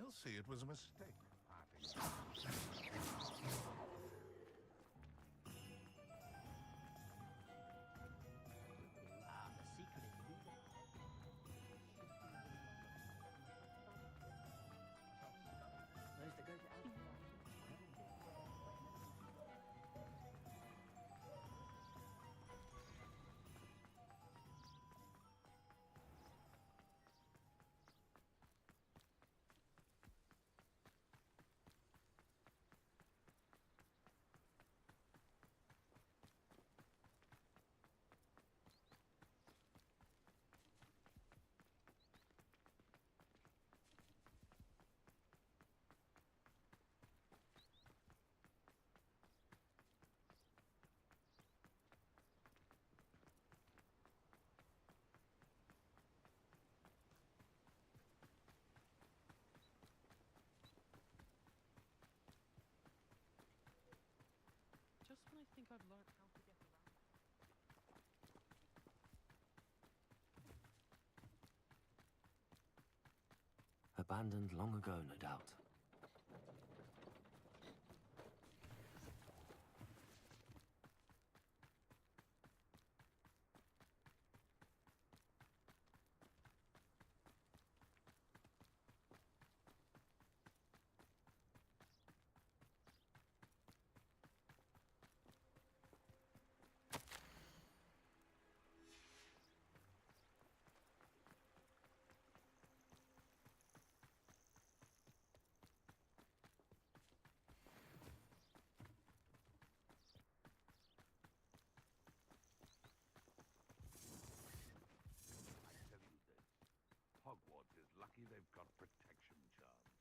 You'll see it was a mistake. Ah, the secret is those that go to Just when I think I've learned how to get around. Abandoned long ago, no doubt. Hogwarts is lucky they've got protection charms.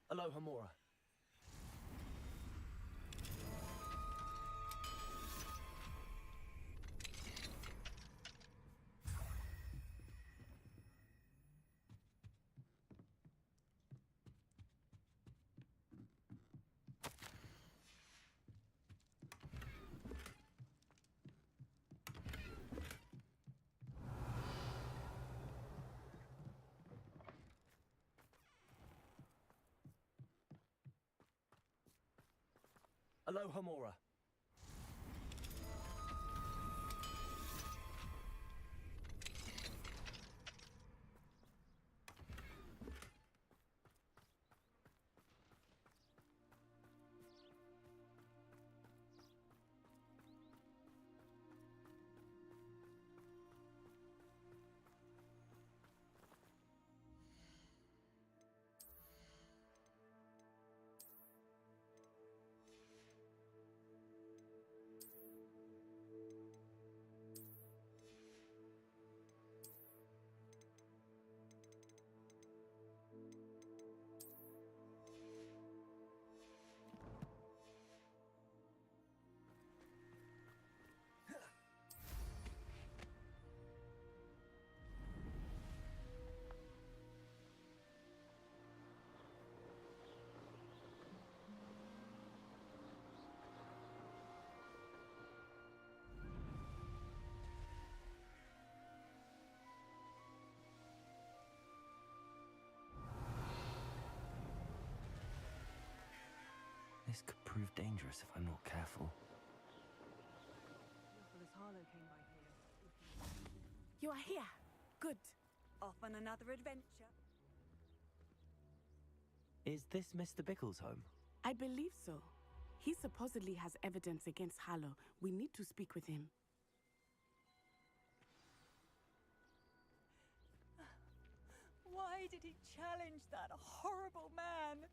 Aloha Mora. Aloha Mora. This could prove dangerous if I'm not careful. This Harlow came by here. You are here. Good. off on another adventure. Is this Mr. Bickle's home? I believe so. He supposedly has evidence against Harlow. We need to speak with him. Why did he challenge that horrible man?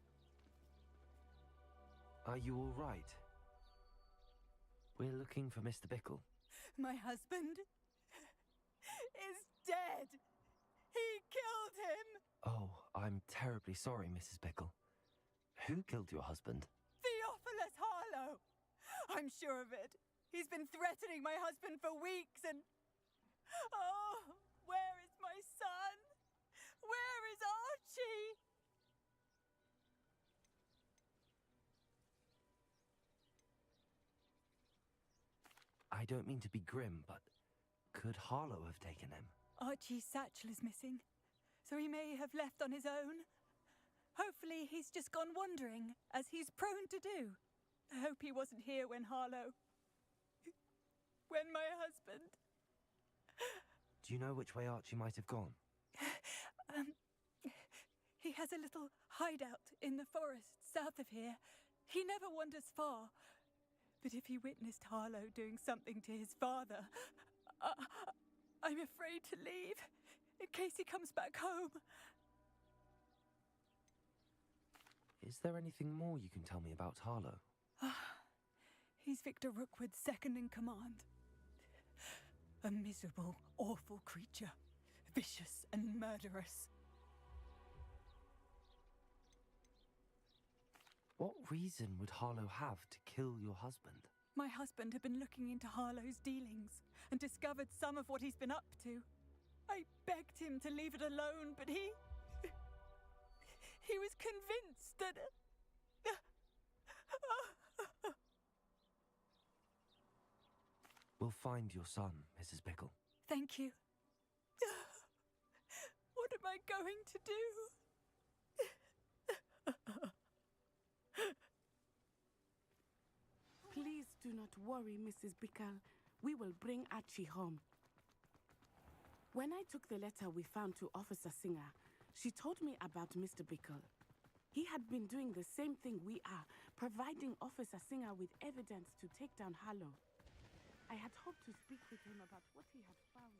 Are you all right? We're looking for Mr. Bickle. My husband is dead. He killed him. Oh, I'm terribly sorry, Mrs. Bickle. Who killed your husband? Theophilus Harlow. I'm sure of it. He's been threatening my husband for weeks and... Oh, where is my son? Where is Archie? I don't mean to be grim, but could Harlow have taken him? Archie's satchel is missing, so he may have left on his own. Hopefully he's just gone wandering, as he's prone to do. I hope he wasn't here when Harlow... when my husband... Do you know which way Archie might have gone? He has a little hideout in the forest south of here. He never wanders far. But if he witnessed Harlow doing something to his father, I'm afraid to leave, in case he comes back home. Is there anything more you can tell me about Harlow? He's Victor Rookwood's second in command. A miserable, awful creature. Vicious and murderous. What reason would Harlow have to kill your husband? My husband had been looking into Harlow's dealings and discovered some of what he's been up to. I begged him to leave it alone, but he was convinced that... We'll find your son, Mrs. Bickle. Thank you. What am I going to do? Please do not worry, Mrs. Bickle. We will bring Archie home. When I took the letter we found to Officer Singer, she told me about Mr. Bickle. He had been doing the same thing we are, providing Officer Singer with evidence to take down Harlow. I had hoped to speak with him about what he had found.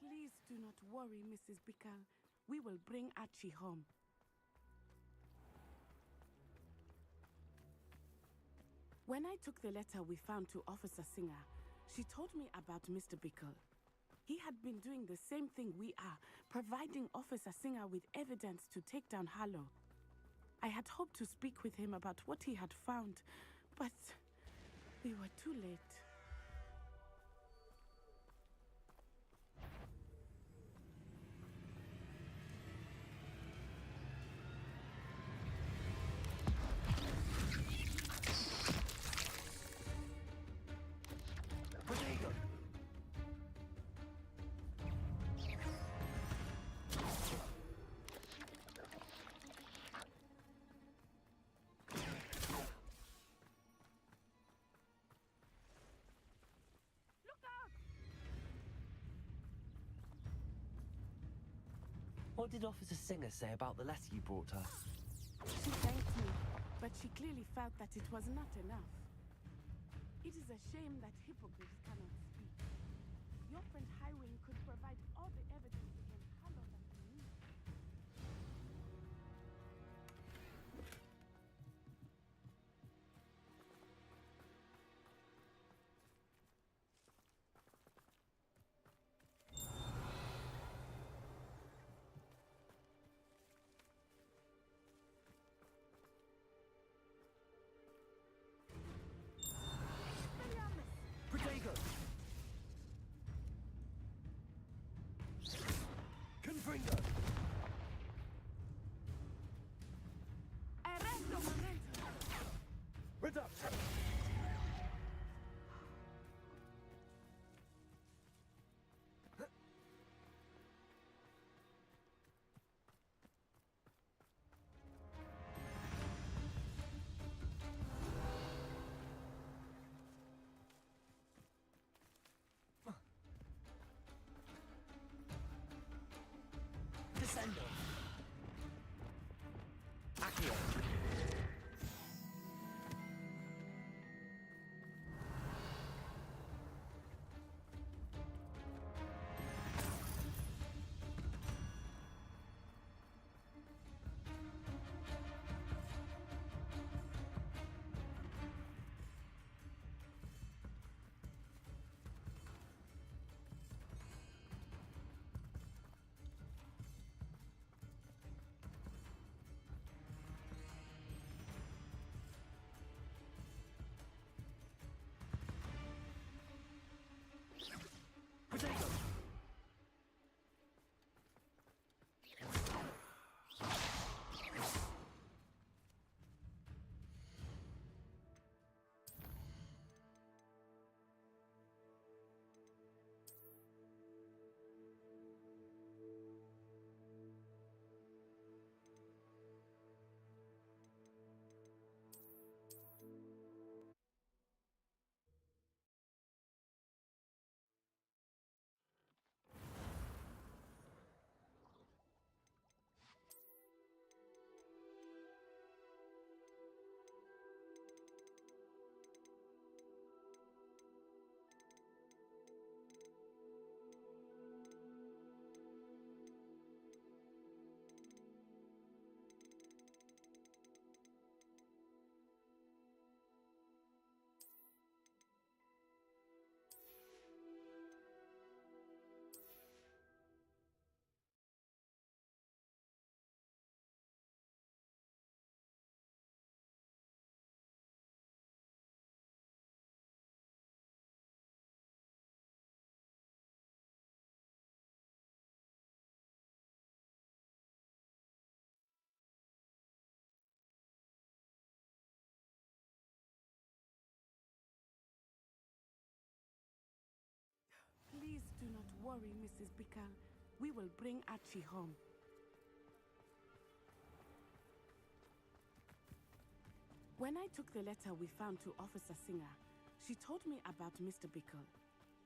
Please do not worry, Mrs. Bickle. We will bring Archie home. When I took the letter we found to Officer Singer, she told me about Mr. Bickle. He had been doing the same thing we are, providing Officer Singer with evidence to take down Harlow. I had hoped to speak with him about what he had found, but we were too late. What did Officer Singer say about the letter you brought her? She thanked me, but she clearly felt that it was not enough. It is a shame that hippogriffs cannot speak. Your friend Highwing could provide all the evidence against Harlow that we need. Protego! Confringo! Arresto momento! Reduction! Descendo! Accio! Protego! Please do not worry, Mrs. Bickle. We will bring Archie home. When I took the letter we found to Officer Singer, she told me about Mr. Bickle.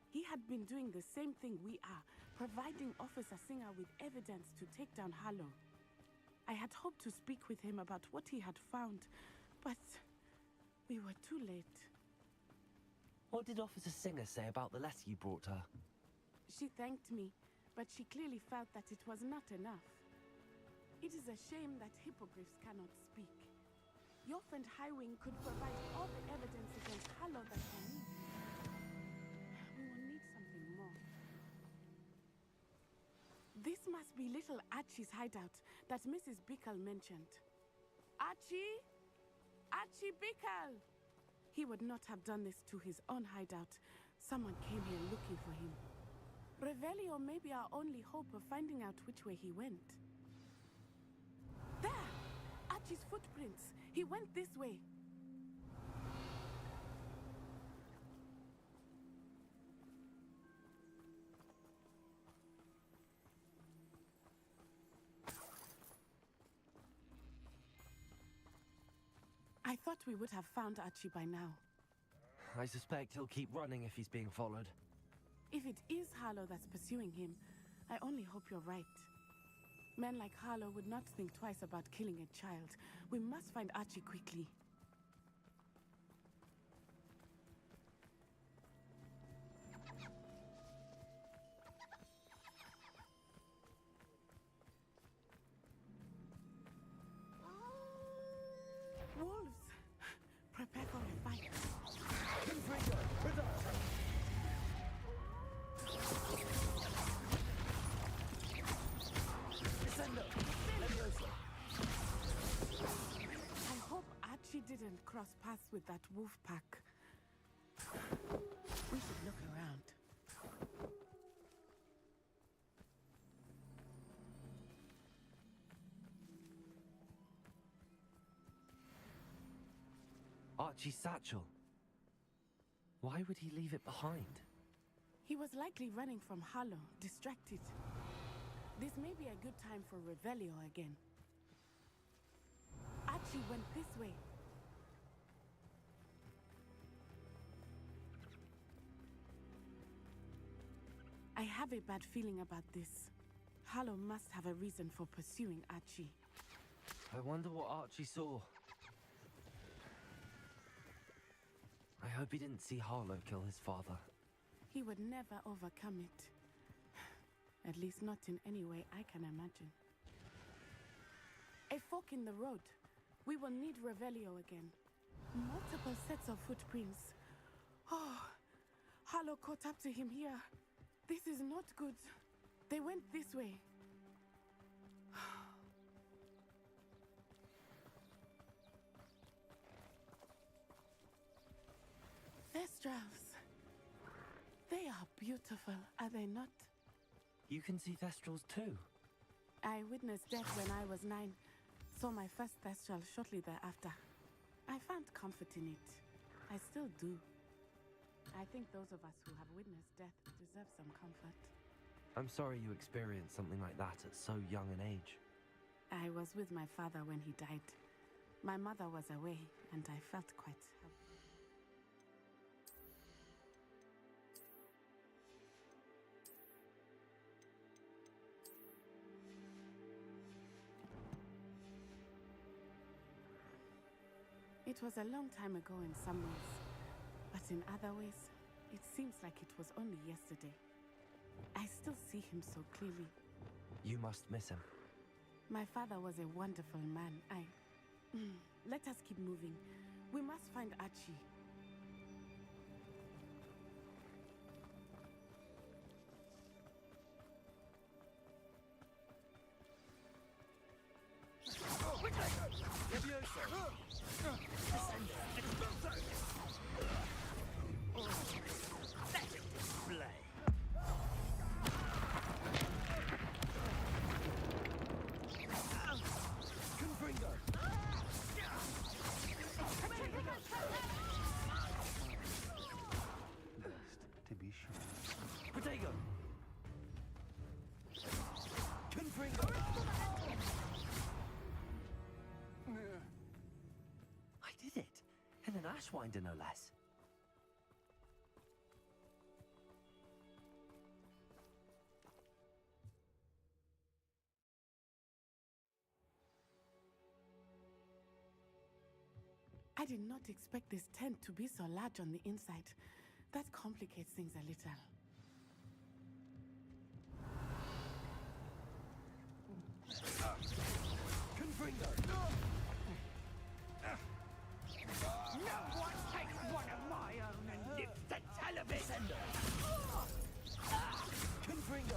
He had been doing the same thing we are, providing Officer Singer with evidence to take down Harlow. I had hoped to speak with him about what he had found, but we were too late. What did Officer Singer say about the letter you brought her? She thanked me, but she clearly felt that it was not enough. It is a shame that hippogriffs cannot speak. Your friend Highwing could provide all the evidence against Harlow that we need. We will need something more. This must be little Archie's hideout that Mrs. Bickle mentioned. Archie? Archie Bickle! He would not have done this to his own hideout. Someone came here looking for him. Revelio may be our only hope of finding out which way he went. There! Archie's footprints. He went this way. I thought we would have found Archie by now. I suspect he'll keep running if he's being followed. If it is Harlow that's pursuing him, I only hope you're right. Men like Harlow would not think twice about killing a child. We must find Archie quickly. Wolves! Prepare for a fight. I hope Archie didn't cross paths with that wolf pack. We should look around. Archie's satchel. Why would he leave it behind? He was likely running from Harlow, distracted. This may be a good time for Revelio again. Archie went this way. I have a bad feeling about this. Harlow must have a reason for pursuing Archie. I wonder what Archie saw. I hope he didn't see Harlow kill his father. He would never overcome it. At least not in any way I can imagine. A fork in the road. We will need Revelio again. Multiple sets of footprints. Oh, Harlow caught up to him here. This is not good. They went this way. Thestrals. They are beautiful, are they not? You can see Thestrals too. I witnessed death when I was 9. Saw my first Thestral shortly thereafter. I found comfort in it. I still do. I think those of us who have witnessed death deserve some comfort. I'm sorry you experienced something like that at so young an age. I was with my father when he died. My mother was away, and I felt quite helpless. It was a long time ago in some ways, but in other ways, it seems like it was only yesterday. I still see him so clearly. You must miss him. My father was a wonderful man. Let us keep moving. We must find Archie. To be sure. Protego! I did it! In an Ashwinder, no less. I did not expect this tent to be so large on the inside. That complicates things a little. No one takes one of my own and lifts the television! I could bring you.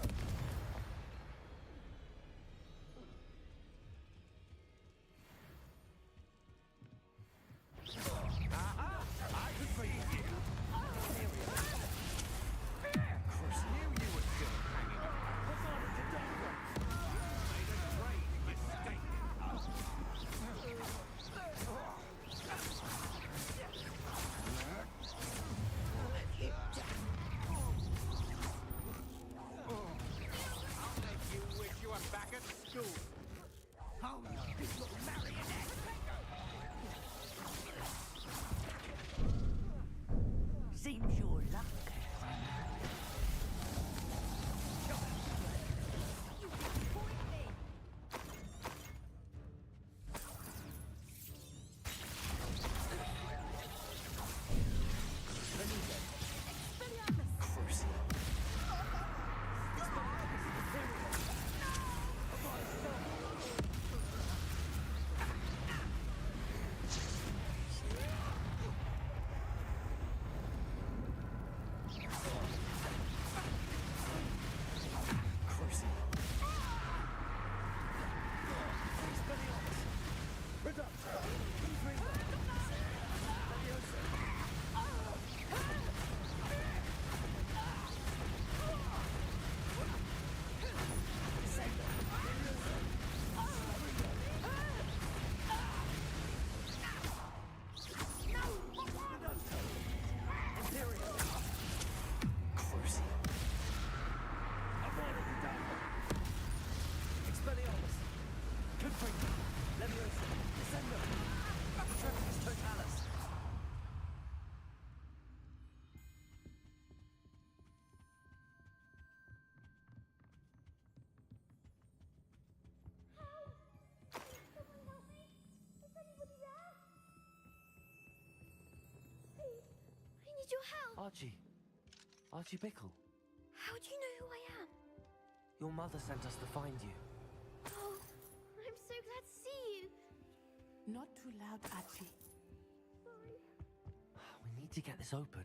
need your help. Archie. Archie Bickle. How do you know who I am? Your mother sent us to find you. Oh, I'm so glad to see you. Not too loud, Archie. Sorry. We need to get this open.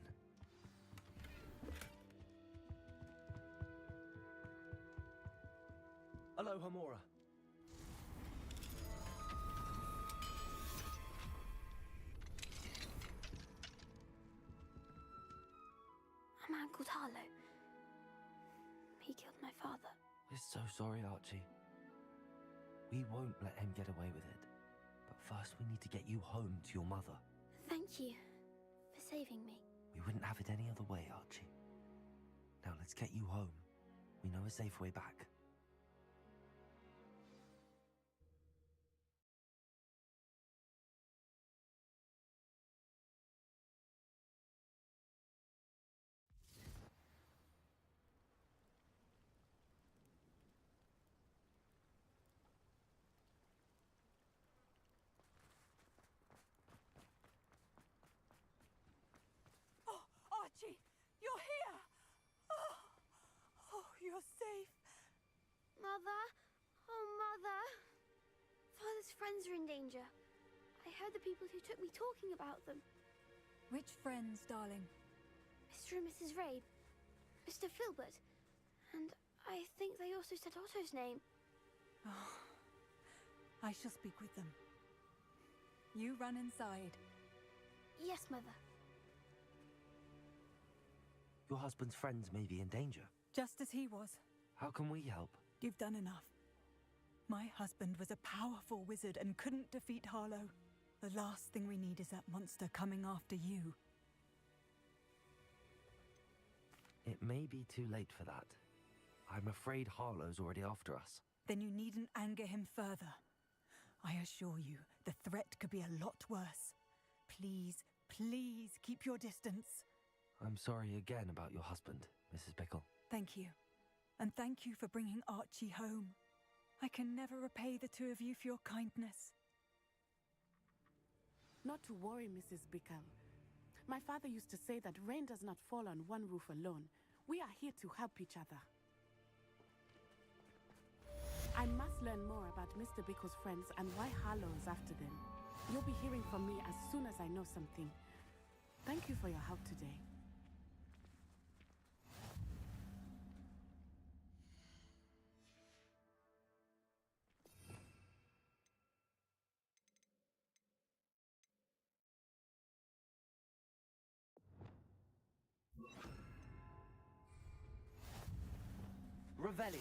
Hello, Hamora. A man called Harlow. He killed my father. We're so sorry, Archie. We won't let him get away with it. But first we need to get you home to your mother. Thank you for saving me. We wouldn't have it any other way, Archie. Now let's get you home. We know a safe way back. Oh, Archie, you're here! Oh, you're safe. Mother? Oh, Mother. Father's friends are in danger. I heard the people who took me talking about them. Which friends, darling? Mr. and Mrs. Rabe, Mr. Filbert, and I think they also said Otto's name. Oh, I shall speak with them. You run inside. Yes, Mother. Your husband's friends may be in danger. Just as he was. How can we help? You've done enough. My husband was a powerful wizard and couldn't defeat Harlow. The last thing we need is that monster coming after you. It may be too late for that. I'm afraid Harlow's already after us. Then you needn't anger him further. I assure you, the threat could be a lot worse. Please, please keep your distance. I'm sorry again about your husband, Mrs. Bickle. Thank you. And thank you for bringing Archie home. I can never repay the two of you for your kindness. Not to worry, Mrs. Bickle. My father used to say that rain does not fall on one roof alone. We are here to help each other. I must learn more about Mr. Bickle's friends and why Harlow is after them. You'll be hearing from me as soon as I know something. Thank you for your help today. Revelio.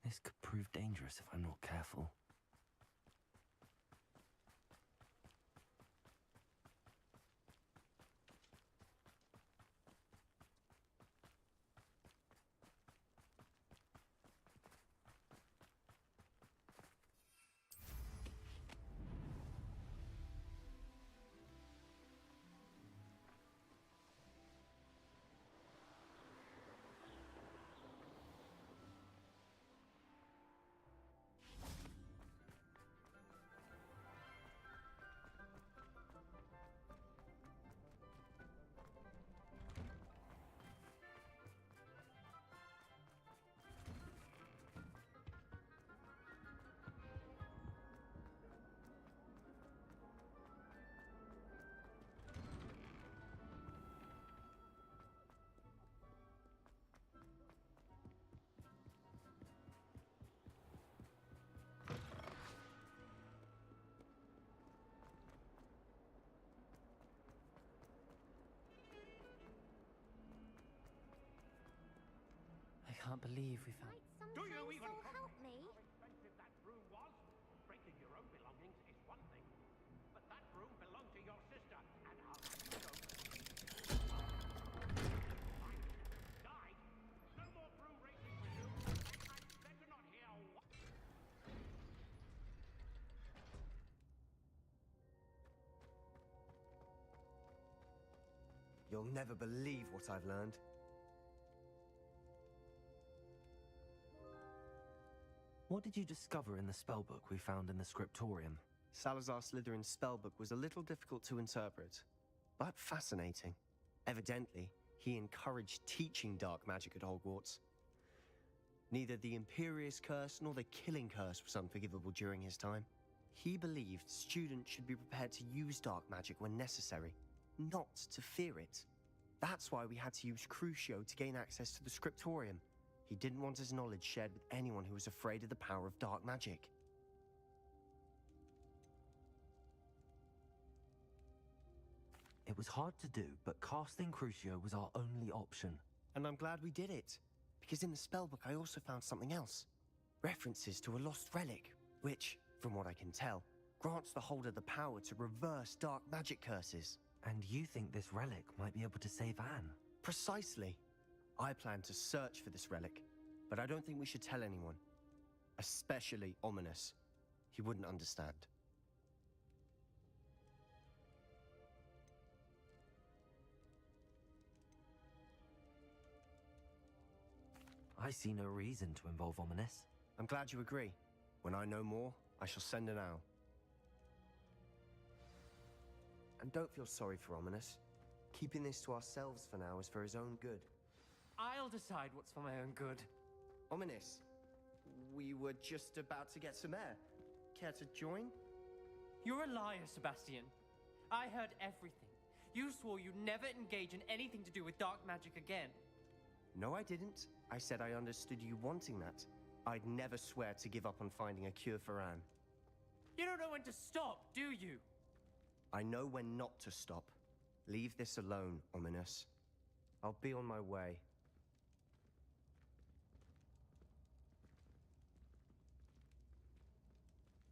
This could prove dangerous if I'm not careful. can't believe we found... Might Do some you kind even soul help me? how expensive that broom was? Breaking your own belongings is one thing, but that broom belonged to your sister, and I'll have you know. Died? No more broom racing for you. I'd better not hear what. You'll never believe what I've learned. What did you discover in the spellbook we found in the scriptorium? Salazar Slytherin's spellbook was a little difficult to interpret, but fascinating. Evidently, he encouraged teaching dark magic at Hogwarts. Neither the Imperious Curse nor the Killing Curse was unforgivable during his time. He believed students should be prepared to use dark magic when necessary, not to fear it. That's why we had to use Crucio to gain access to the scriptorium. He didn't want his knowledge shared with anyone who was afraid of the power of dark magic. It was hard to do, but casting Crucio was our only option. And I'm glad we did it, because in the spellbook I also found something else. References to a lost relic, which, from what I can tell, grants the holder the power to reverse dark magic curses. And you think this relic might be able to save Anne? Precisely. I plan to search for this relic, but I don't think we should tell anyone. Especially Ominous. He wouldn't understand. I see no reason to involve Ominous. I'm glad you agree. When I know more, I shall send an owl. And don't feel sorry for Ominous. Keeping this to ourselves for now is for his own good. I'll decide what's for my own good. Ominous, we were just about to get some air. Care to join? You're a liar, Sebastian. I heard everything. You swore you'd never engage in anything to do with dark magic again. No, I didn't. I said I understood you wanting that. I'd never swear to give up on finding a cure for Anne. You don't know when to stop, do you? I know when not to stop. Leave this alone, Ominous. I'll be on my way.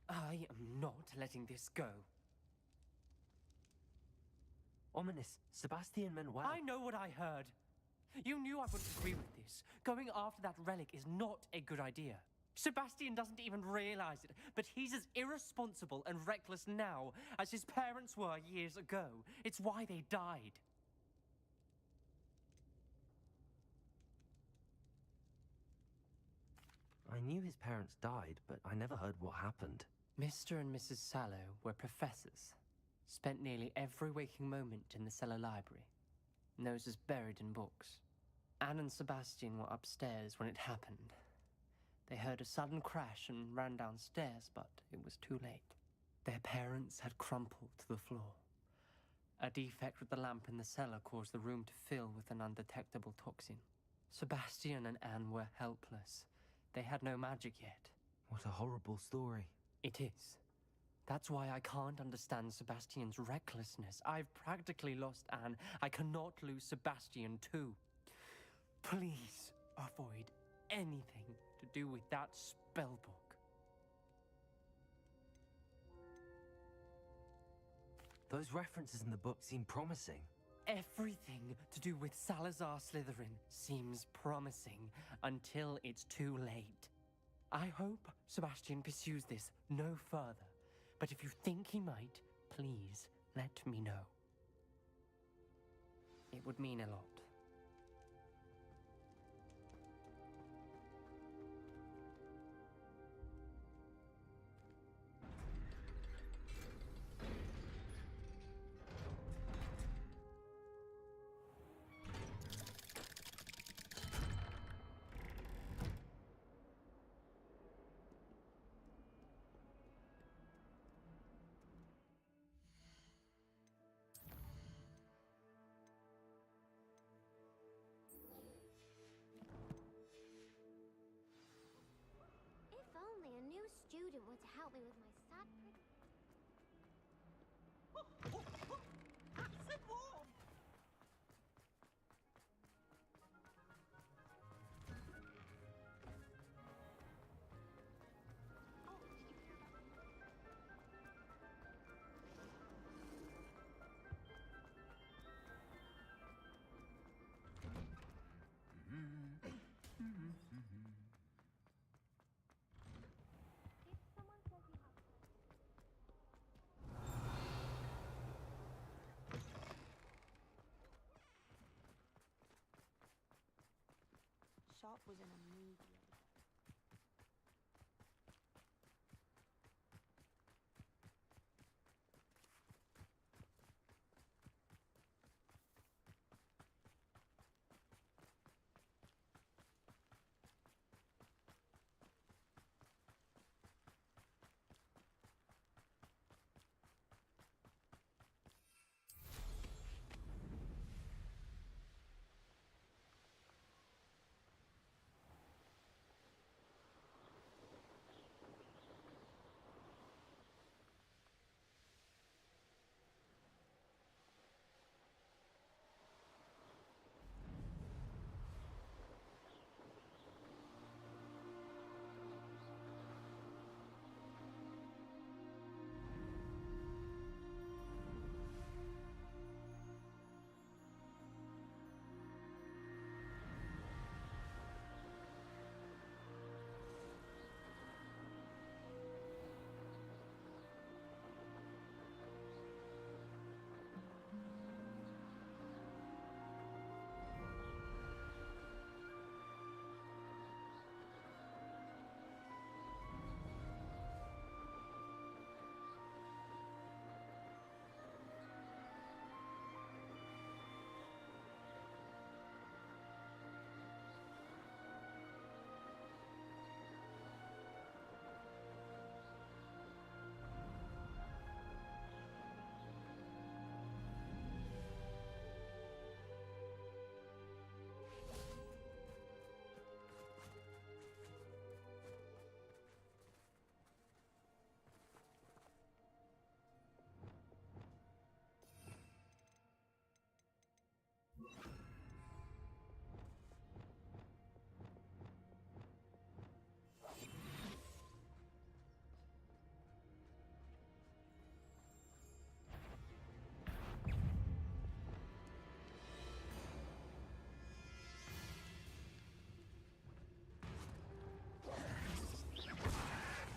I am not letting this go. Ominous, Sebastian meant well. I know what I heard. You knew I wouldn't agree with this. Going after that relic is not a good idea. Sebastian doesn't even realize it, but he's as irresponsible and reckless now as his parents were years ago. It's why they died. I knew his parents died, but I never heard what happened. Mr. and Mrs. Sallow were professors. Spent nearly every waking moment in the cellar library. Noses buried in books. Anne and Sebastian were upstairs when it happened. They heard a sudden crash and ran downstairs, but it was too late. Their parents had crumpled to the floor. A defect with the lamp in the cellar caused the room to fill with an undetectable toxin. Sebastian and Anne were helpless. They had no magic yet. What a horrible story. It is. That's why I can't understand Sebastian's recklessness. I've practically lost Anne. I cannot lose Sebastian too. Please avoid anything to do with that spellbook. Those references in the book seem promising. Everything to do with Salazar Slytherin seems promising until it's too late. I hope Sebastian pursues this no further, but if you think he might, please let me know. It would mean a lot. If only a new student were to help me with my sad Acid warm! shop was in a mood the other day.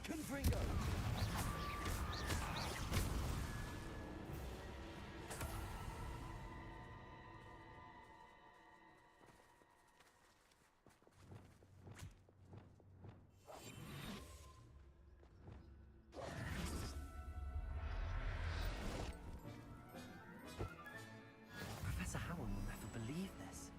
Confringo! Professor Howard will never believe this.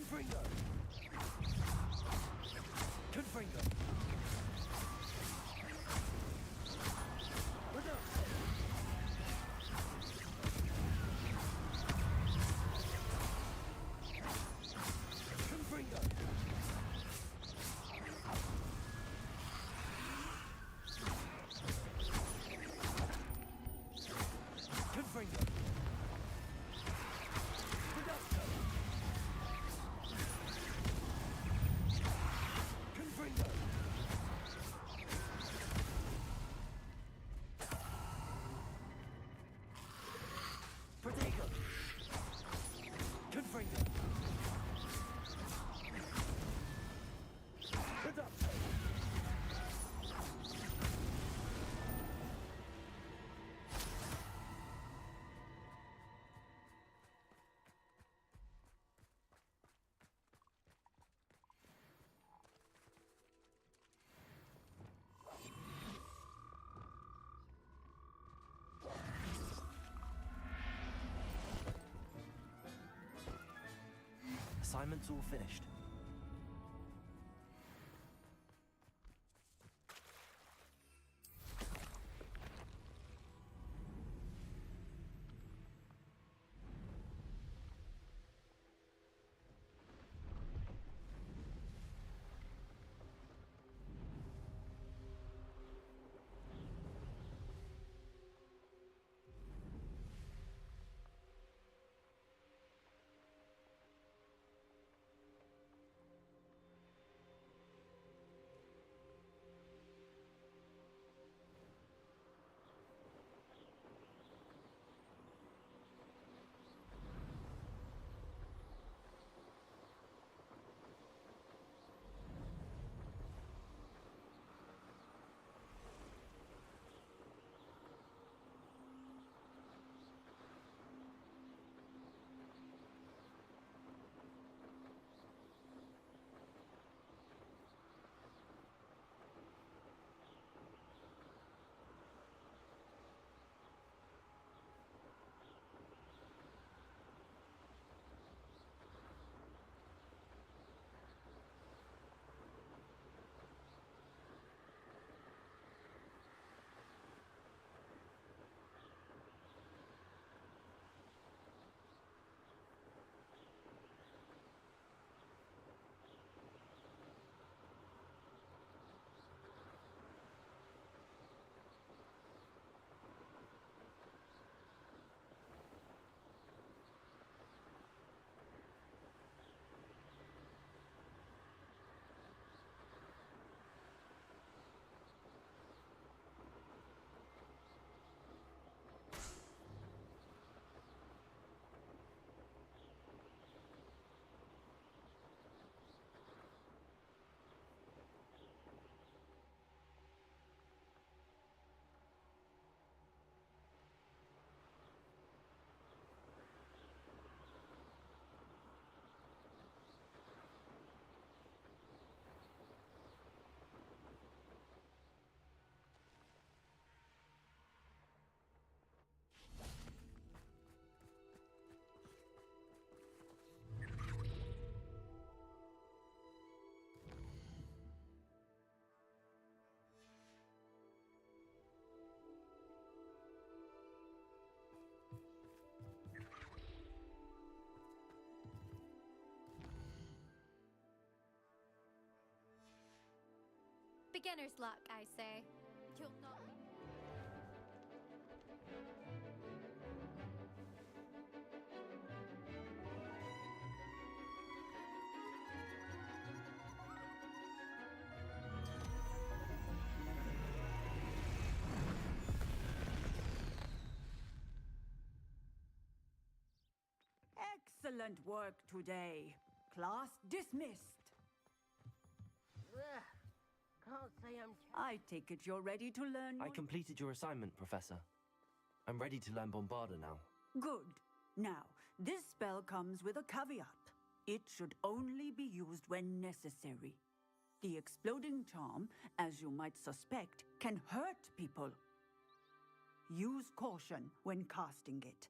Confringo! Confringo! Assignment's all finished. Beginner's luck, I say. You'll not... Excellent work today. Class dismissed. Can't say I'm... I take it you're ready to learn I completed your assignment, Professor. I'm ready to learn Bombarda now. Good. Now, this spell comes with a caveat. It should only be used when necessary. The exploding charm, as you might suspect, can hurt people. Use caution when casting it.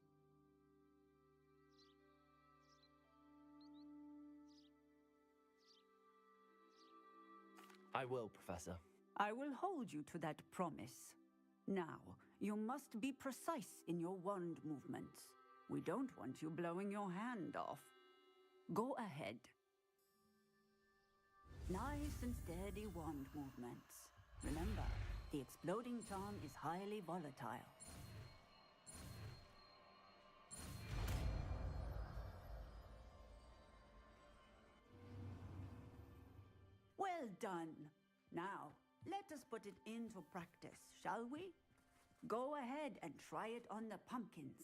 I will, Professor. I will hold you to that promise. Now, you must be precise in your wand movements. We don't want you blowing your hand off. Go ahead. Nice and steady wand movements. Remember, the exploding charm is highly volatile. Well done. Now, let us put it into practice, shall we? Go ahead and try it on the pumpkins.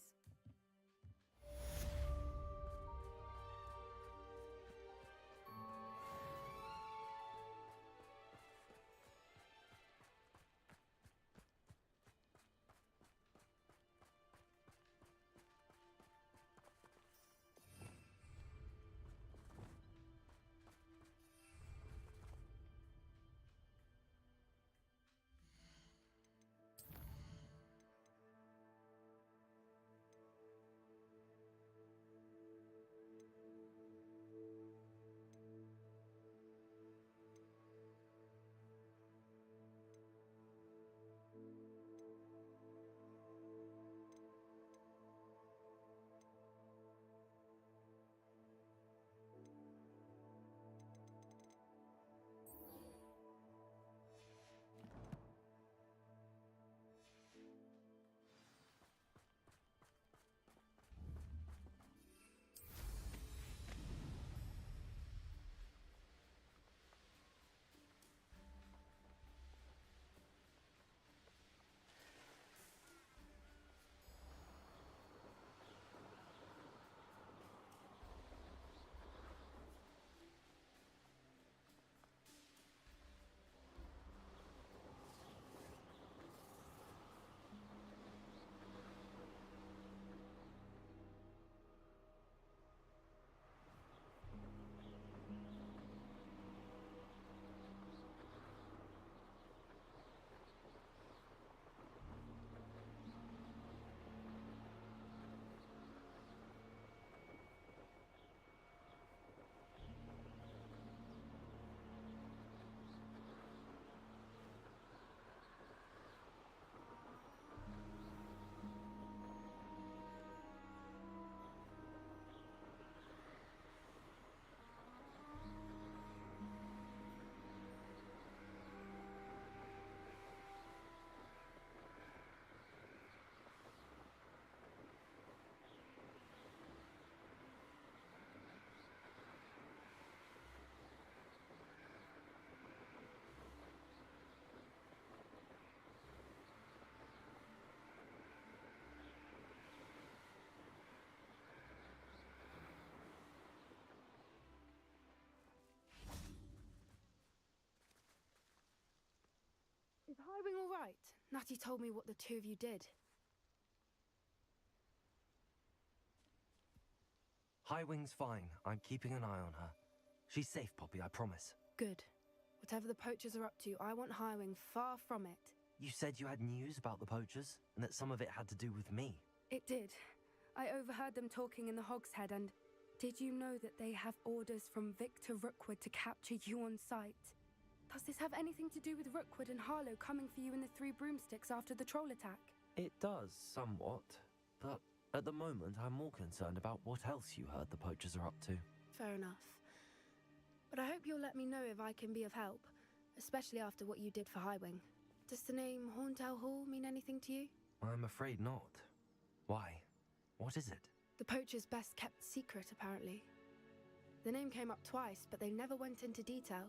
Is Highwing all right? Natty told me what the two of you did. Highwing's fine. I'm keeping an eye on her. She's safe, Poppy, I promise. Good. Whatever the poachers are up to, I want Highwing far from it. You said you had news about the poachers, and that some of it had to do with me. It did. I overheard them talking in the Hogshead, and did you know that they have orders from Victor Rookwood to capture you on sight? Does this have anything to do with Rookwood and Harlow coming for you in the Three Broomsticks after the troll attack? It does, somewhat. But at the moment, I'm more concerned about what else you heard the poachers are up to. Fair enough. But I hope you'll let me know if I can be of help, especially after what you did for Highwing. Does the name Horntail Hall mean anything to you? I'm afraid not. Why? What is it? The poacher's best kept secret, apparently. The name came up twice, but they never went into detail.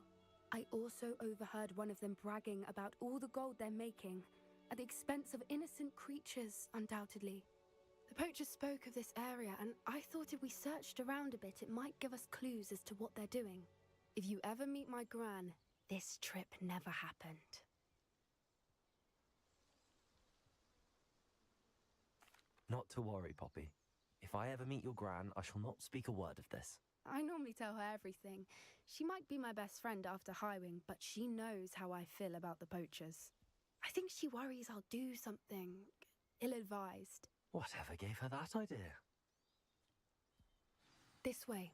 I also overheard one of them bragging about all the gold they're making, at the expense of innocent creatures, undoubtedly. The poachers spoke of this area, and I thought if we searched around a bit, it might give us clues as to what they're doing. If you ever meet my gran, this trip never happened. Not to worry, Poppy. If I ever meet your gran, I shall not speak a word of this. I normally tell her everything. She might be my best friend after Highwing, but she knows how I feel about the poachers. I think she worries I'll do something ill-advised. Whatever gave her that idea? This way.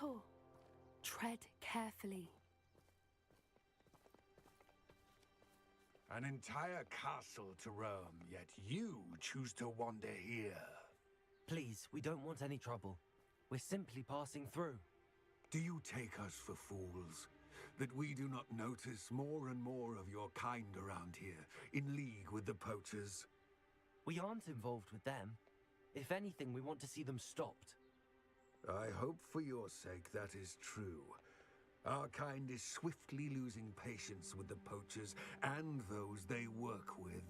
centaur. Tread carefully. An entire castle to roam, yet you choose to wander here. Please, we don't want any trouble. We're simply passing through. Do you take us for fools? That we do not notice more and more of your kind around here, in league with the poachers? We aren't involved with them. If anything, we want to see them stopped. I hope for your sake that is true. Our kind is swiftly losing patience with the poachers and those they work with.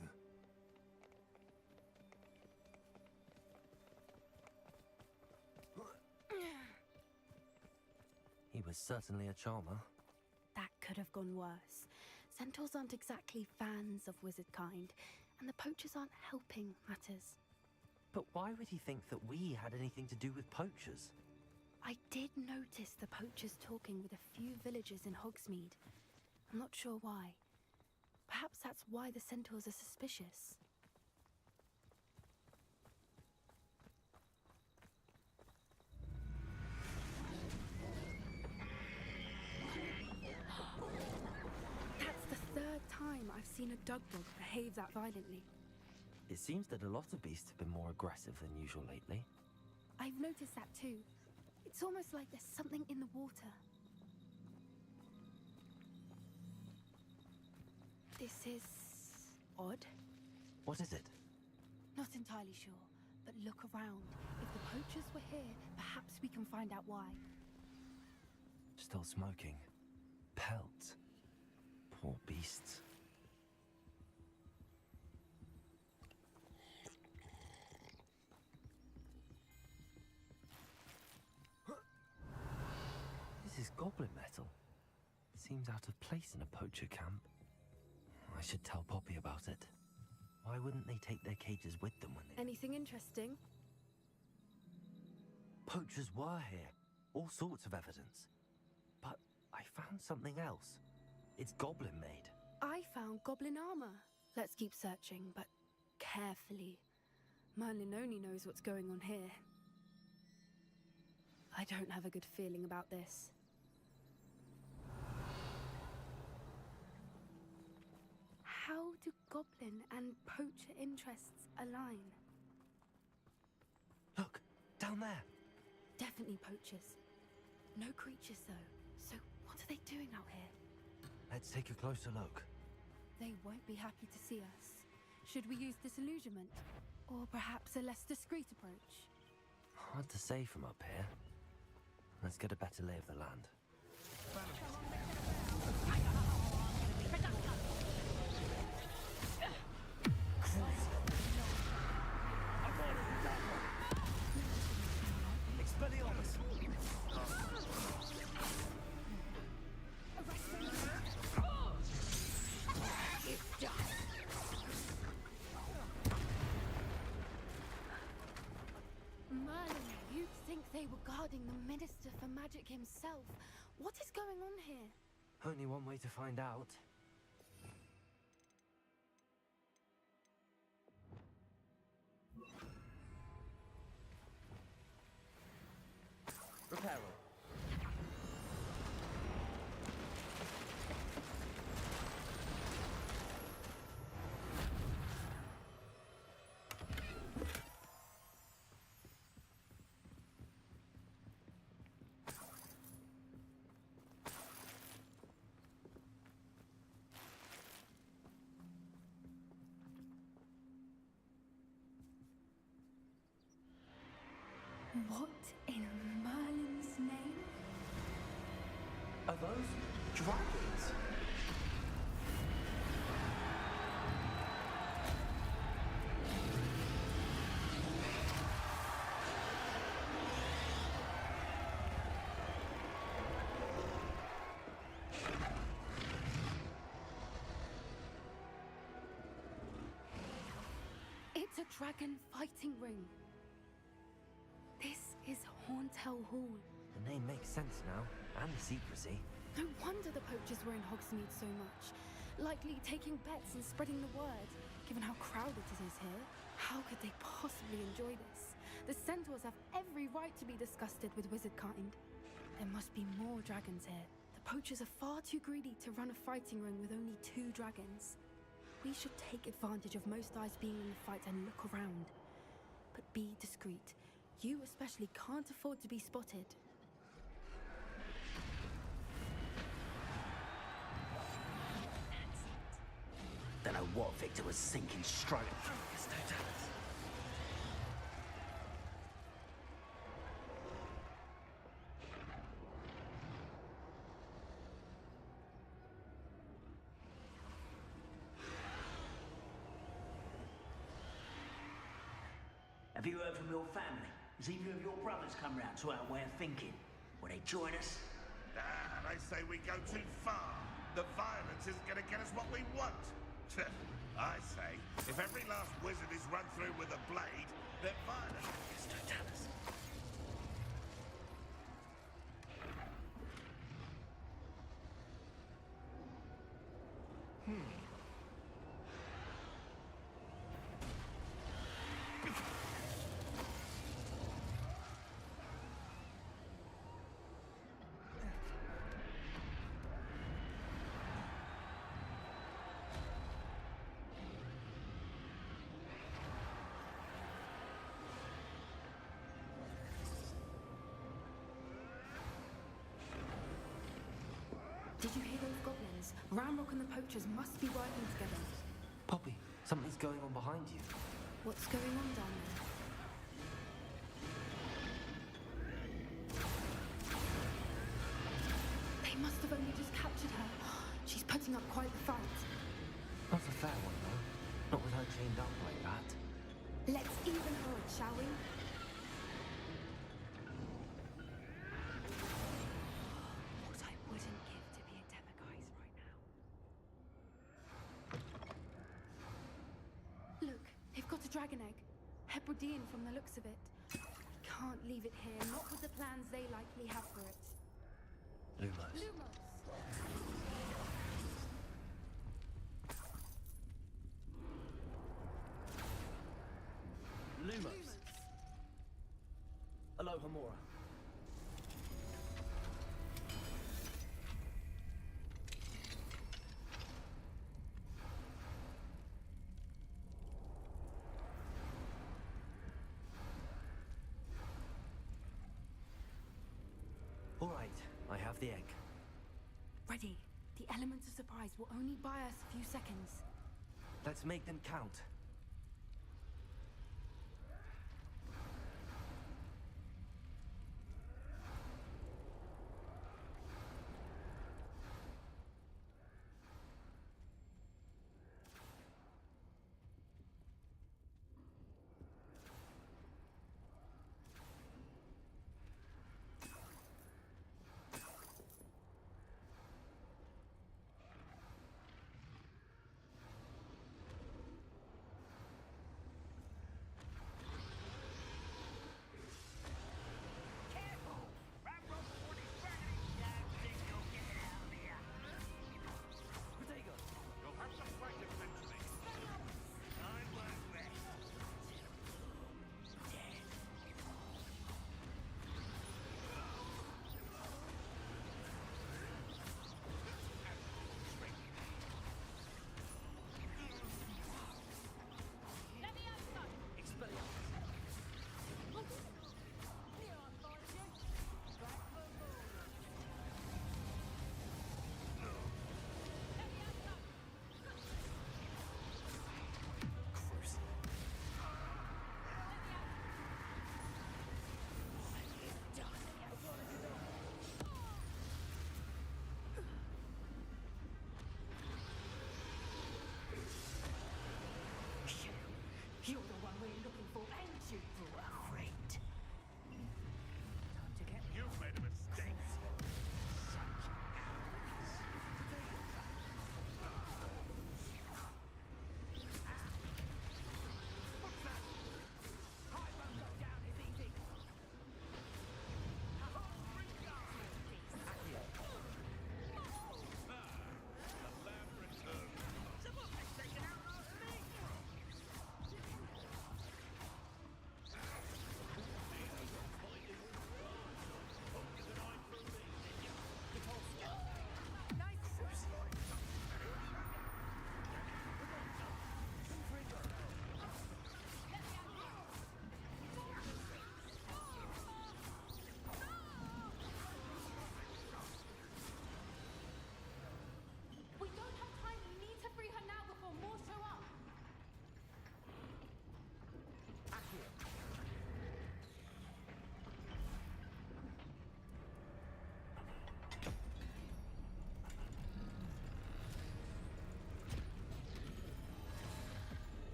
He was certainly a charmer. That could have gone worse. Centaurs aren't exactly fans of wizard kind, and the poachers aren't helping matters. But why would he think that we had anything to do with poachers? I did notice the poachers talking with a few villagers in Hogsmeade. I'm not sure why. Perhaps that's why the centaurs are suspicious. That's the third time I've seen a dug dog behave that violently. It seems that a lot of beasts have been more aggressive than usual lately. I've noticed that too. It's almost like there's something in the water. This is odd. What is it? Not entirely sure, but look around. If the poachers were here, perhaps we can find out why. Still smoking. Pelts. Poor beasts. This is goblin metal. Seems out of place in a poacher camp. I should tell Poppy about it. Why wouldn't they take their cages with them when they... Anything interesting? Poachers were here. All sorts of evidence. But I found something else. It's goblin made. I found goblin armor. Let's keep searching, but carefully. Merlin only knows what's going on here. I don't have a good feeling about this. How do goblin and poacher interests align? Look, down there. Definitely poachers. No creatures though. So what are they doing out here? Let's take a closer look. They won't be happy to see us. Should we use disillusionment? Or perhaps a less discreet approach? Hard to say from up here. Let's get a better lay of the land. Expelliarmus! Merlin, you'd think they were guarding the Minister for Magic himself. What is going on here? Only one way to find out. Reparo. What in Merlin's name? Are those dragons? It's a dragon fighting ring. This is Hauntel Hall. The name makes sense now, and the secrecy. No wonder the poachers were in Hogsmeade so much. Likely taking bets and spreading the word, given how crowded it is here. How could they possibly enjoy this? The centaurs have every right to be disgusted with wizard kind. There must be more dragons here. The poachers are far too greedy to run a fighting ring with only 2 dragons. We should take advantage of most eyes being in the fight and look around. But be discreet. You especially can't afford to be spotted. Don't know what Victor was thinking straight through his totality. Have you heard from your family? Has either of your brothers come round to our way of thinking? Will they join us? Ah, they say we go too far. The violence isn't going to get us what we want. I say, if every last wizard is run through with a blade, then violence is totalis. Did you hear those goblins? Ramrock and the poachers must be working together. Poppy, something's going on behind you. What's going on down there? They must have only just captured her. She's putting up quite the fight. Not a fair one, though. Not with her chained up like that. Let's even her it, shall we? What I wouldn't give to be a Demiguise right now. Look, they've got a dragon egg. Hebridean from the looks of it. We can't leave it here, not with the plans they likely have for it. Lumos. Lumos! Lumos. Aloha Mora. All right, I have the egg. Ready. The elements of surprise will only buy us a few seconds. Let's make them count.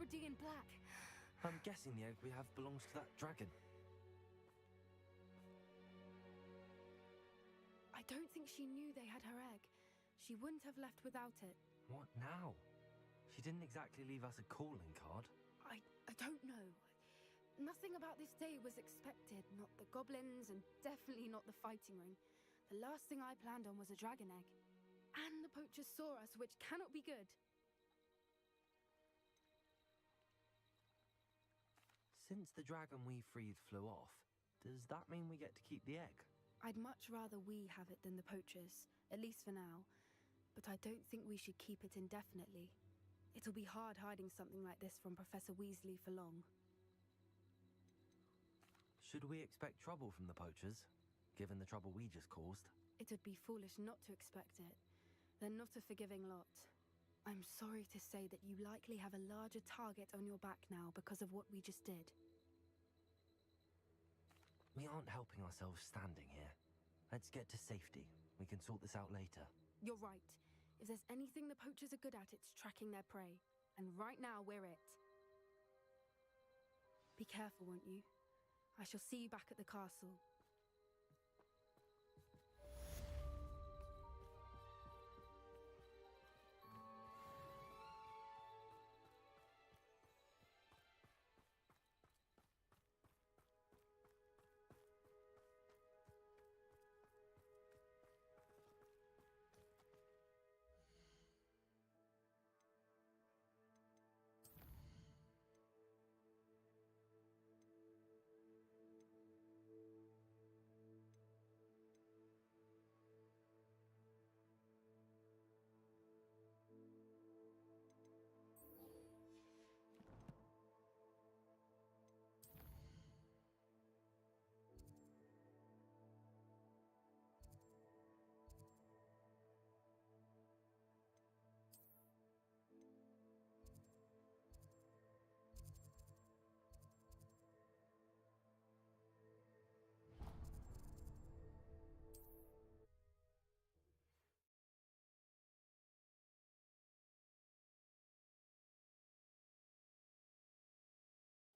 already in black. I'm guessing the egg we have belongs to that dragon. I don't think she knew they had her egg. She wouldn't have left without it. What now? She didn't exactly leave us a calling card. I don't know. Nothing about this day was expected. Not the goblins, and definitely not the fighting ring. The last thing I planned on was a dragon egg. And the poachers saw us, which cannot be good. Since the dragon we freed flew off, does that mean we get to keep the egg? I'd much rather we have it than the poachers, at least for now. But I don't think we should keep it indefinitely. It'll be hard hiding something like this from Professor Weasley for long. Should we expect trouble from the poachers, given the trouble we just caused? It would be foolish not to expect it. They're not a forgiving lot. I'm sorry to say that you likely have a larger target on your back now because of what we just did. We aren't helping ourselves standing here. Let's get to safety. We can sort this out later. You're right. If there's anything the poachers are good at, it's tracking their prey. And right now, we're it. Be careful, won't you? I shall see you back at the castle.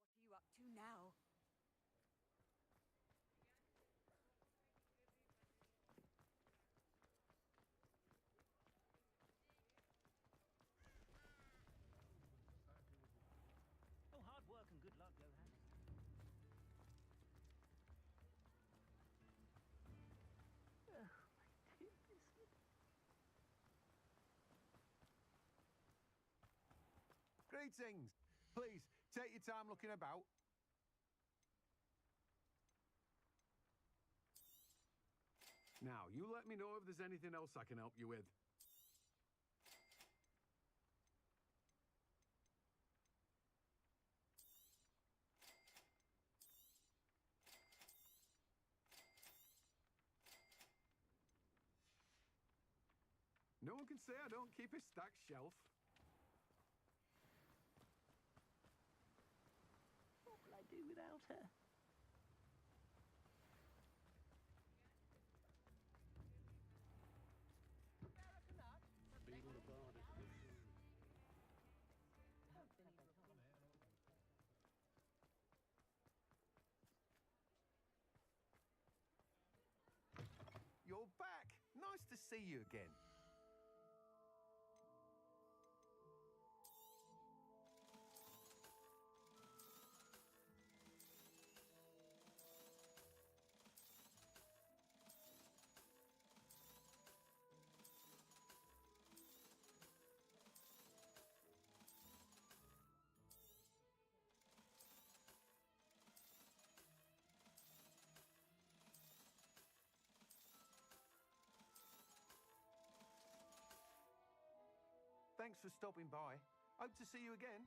What are you up to now? Oh, hard work and good luck go hand in hand. Oh, my dear biscuit. Greetings. Please, take your time looking about. Now, you let me know if there's anything else I can help you with. No one can say I don't keep a stacked shelf. What will I do without her? You're back. Nice to see you again. Thanks for stopping by. Hope to see you again.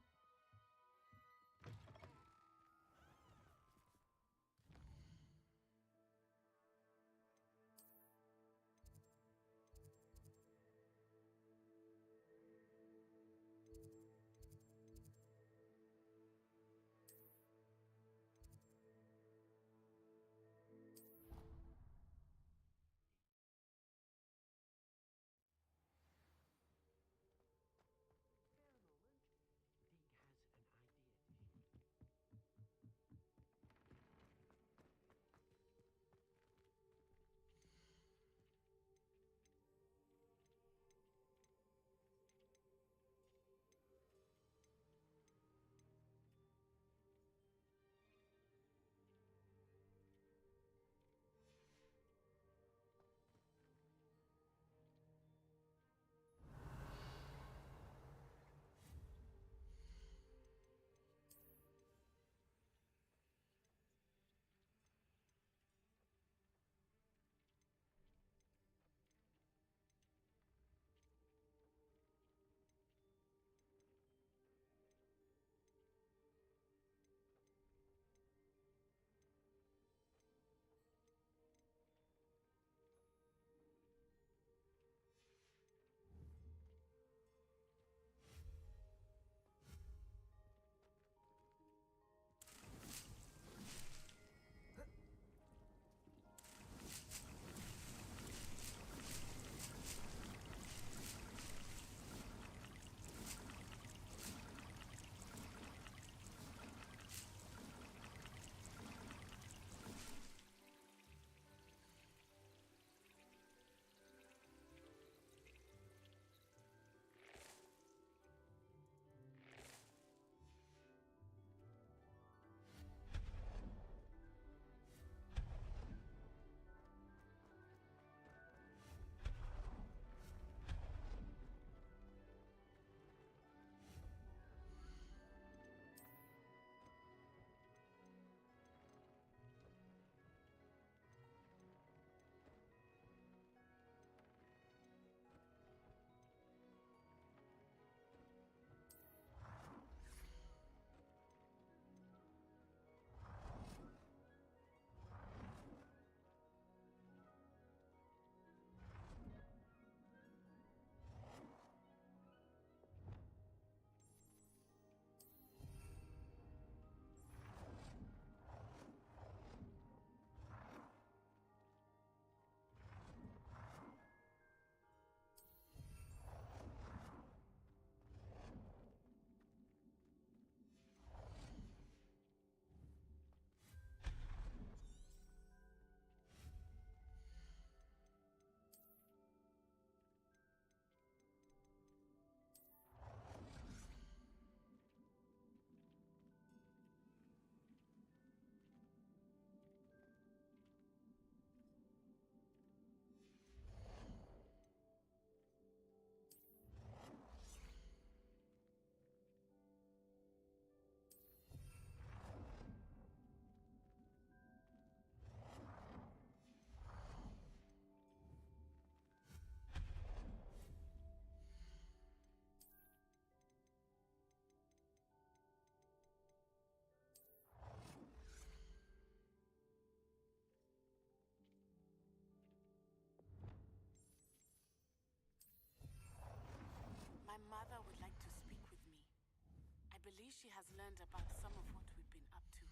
she has learned about some of what we've been up to.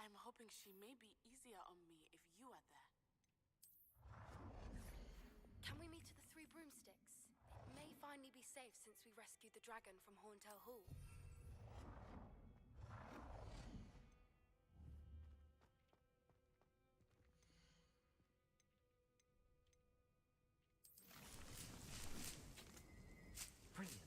I'm hoping she may be easier on me if you are there. Can we meet at the Three Broomsticks? It may finally be safe since we rescued the dragon from Horntail Hall. Brilliant.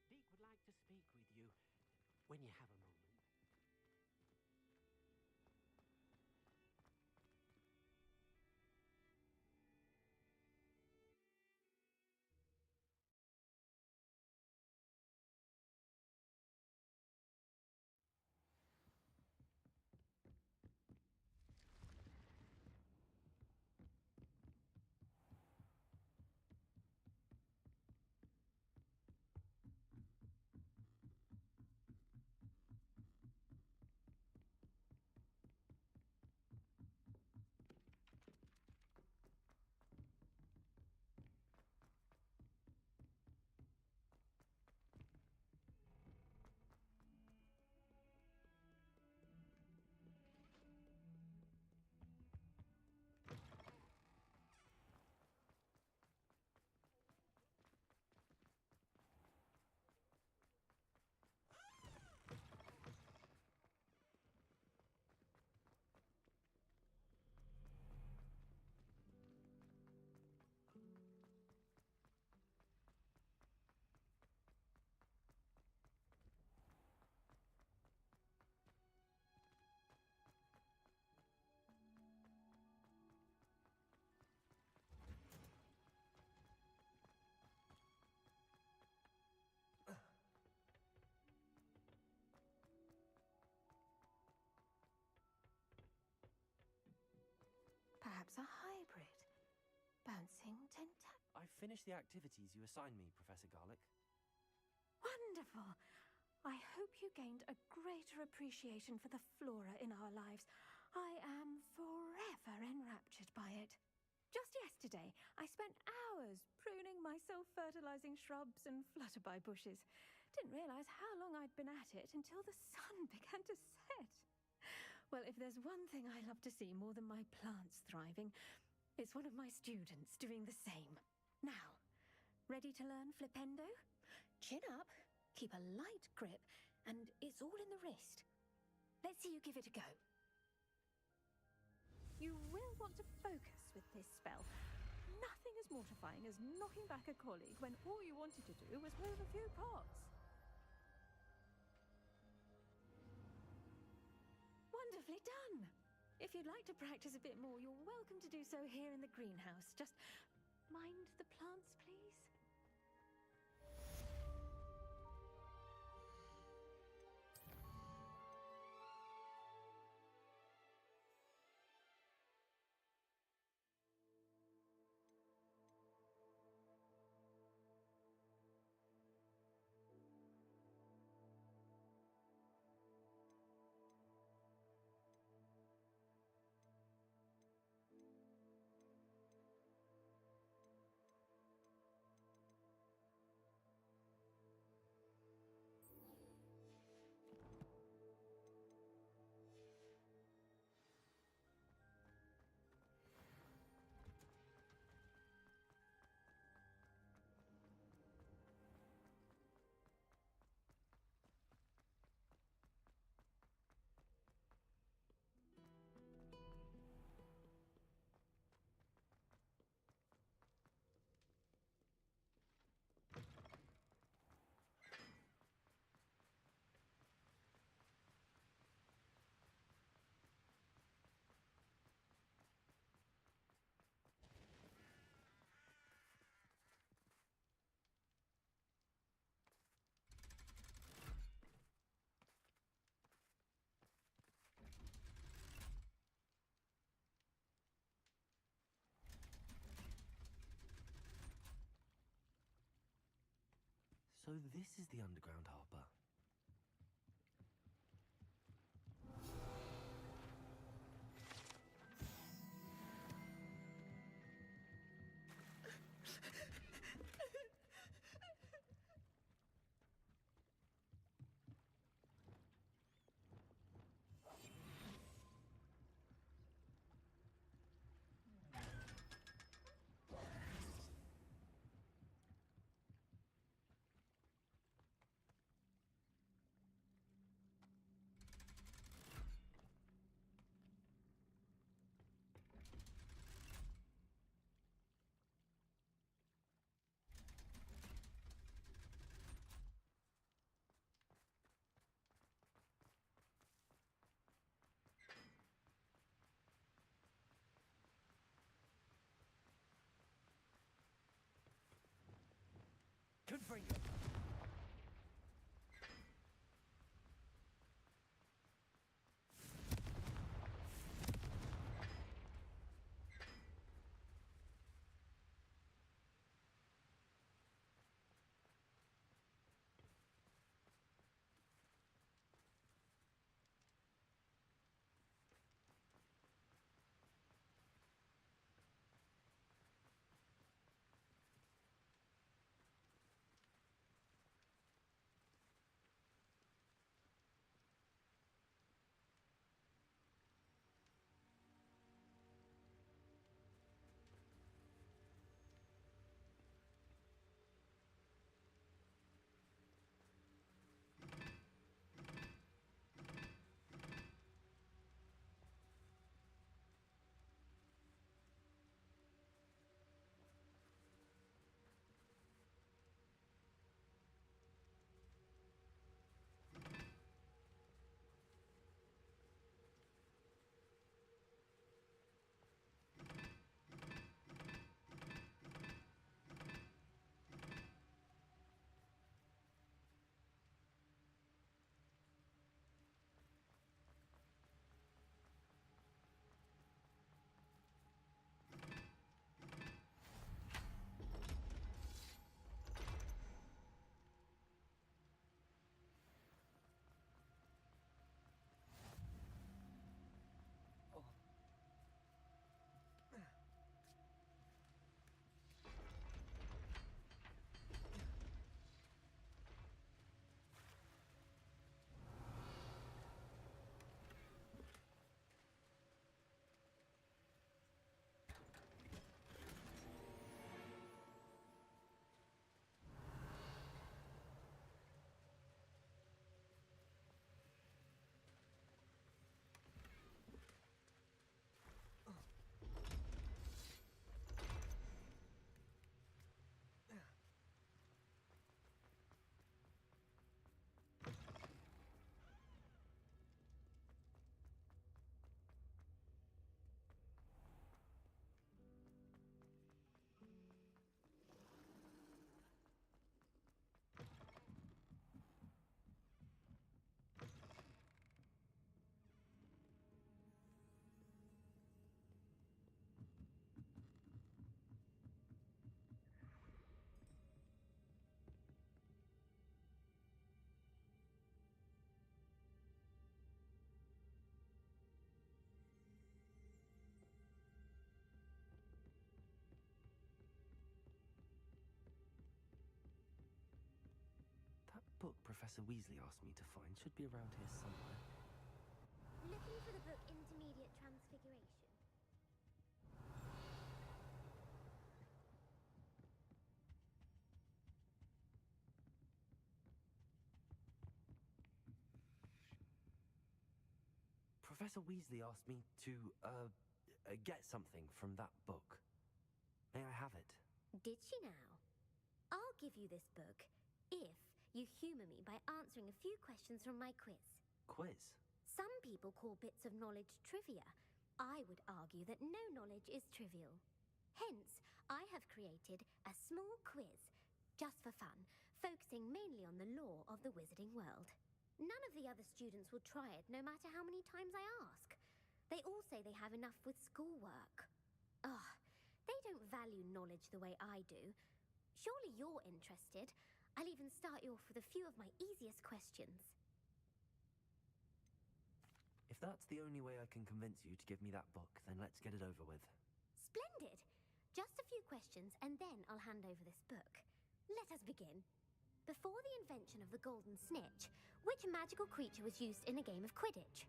Deek would like to speak with you when you have a moment. Perhaps a hybrid. Bouncing tentacle. I've finished the activities you assigned me, Professor Garlick. Wonderful. I hope you gained a greater appreciation for the flora in our lives. I am forever enraptured by it. Just yesterday, I spent hours pruning my self-fertilizing shrubs and flutterby bushes. Didn't realize how long I'd been at it until the sun began to set. Well, if there's one thing I love to see more than my plants thriving, it's one of my students doing the same. Now, ready to learn flipendo? Chin up, keep a light grip, and it's all in the wrist. Let's see you give it a go. You will want to focus with this spell. Nothing as mortifying as knocking back a colleague when all you wanted to do was move a few pots. Wonderfully done! If you'd like to practice a bit more, you're welcome to do so here in the greenhouse. Just mind the plants, please. So this is the underground harbour. Could bring you. That book Professor Weasley asked me to find should be around here somewhere. Looking for the book Intermediate Transfiguration. Professor Weasley asked me to, get something from that book. May I have it? Did she now? I'll give you this book if you humour me by answering a few questions from my quiz. Quiz? Some people call bits of knowledge trivia. I would argue that no knowledge is trivial. Hence, I have created a small quiz, just for fun, focusing mainly on the lore of the wizarding world. None of the other students will try it, no matter how many times I ask. They all say they have enough with schoolwork. Ugh, they don't value knowledge the way I do. Surely you're interested. I'll even start you off with a few of my easiest questions. If that's the only way I can convince you to give me that book, then let's get it over with. Splendid! Just a few questions, and then I'll hand over this book. Let us begin. Before the invention of the golden snitch, which magical creature was used in a game of Quidditch?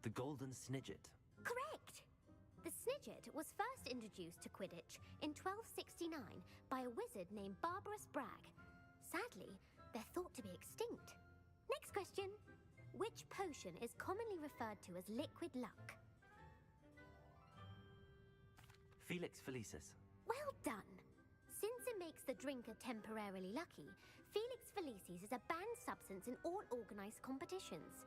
The Golden Snidget. Correct! The Snidget was first introduced to Quidditch in 1269 by a wizard named Barbarous Bragg. Sadly, they're thought to be extinct. Next question. Which potion is commonly referred to as liquid luck? Felix Felicis. Well done! Since it makes the drinker temporarily lucky, Felix Felicis is a banned substance in all organized competitions.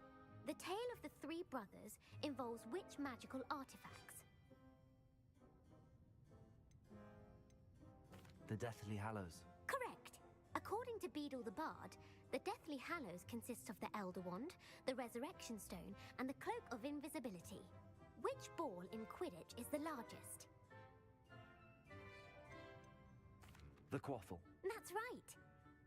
The tale of the three brothers involves which magical artifacts? The Deathly Hallows. Correct! According to Beadle the Bard, the Deathly Hallows consists of the Elder Wand, the Resurrection Stone, and the Cloak of Invisibility. Which ball in Quidditch is the largest? The Quaffle. That's right!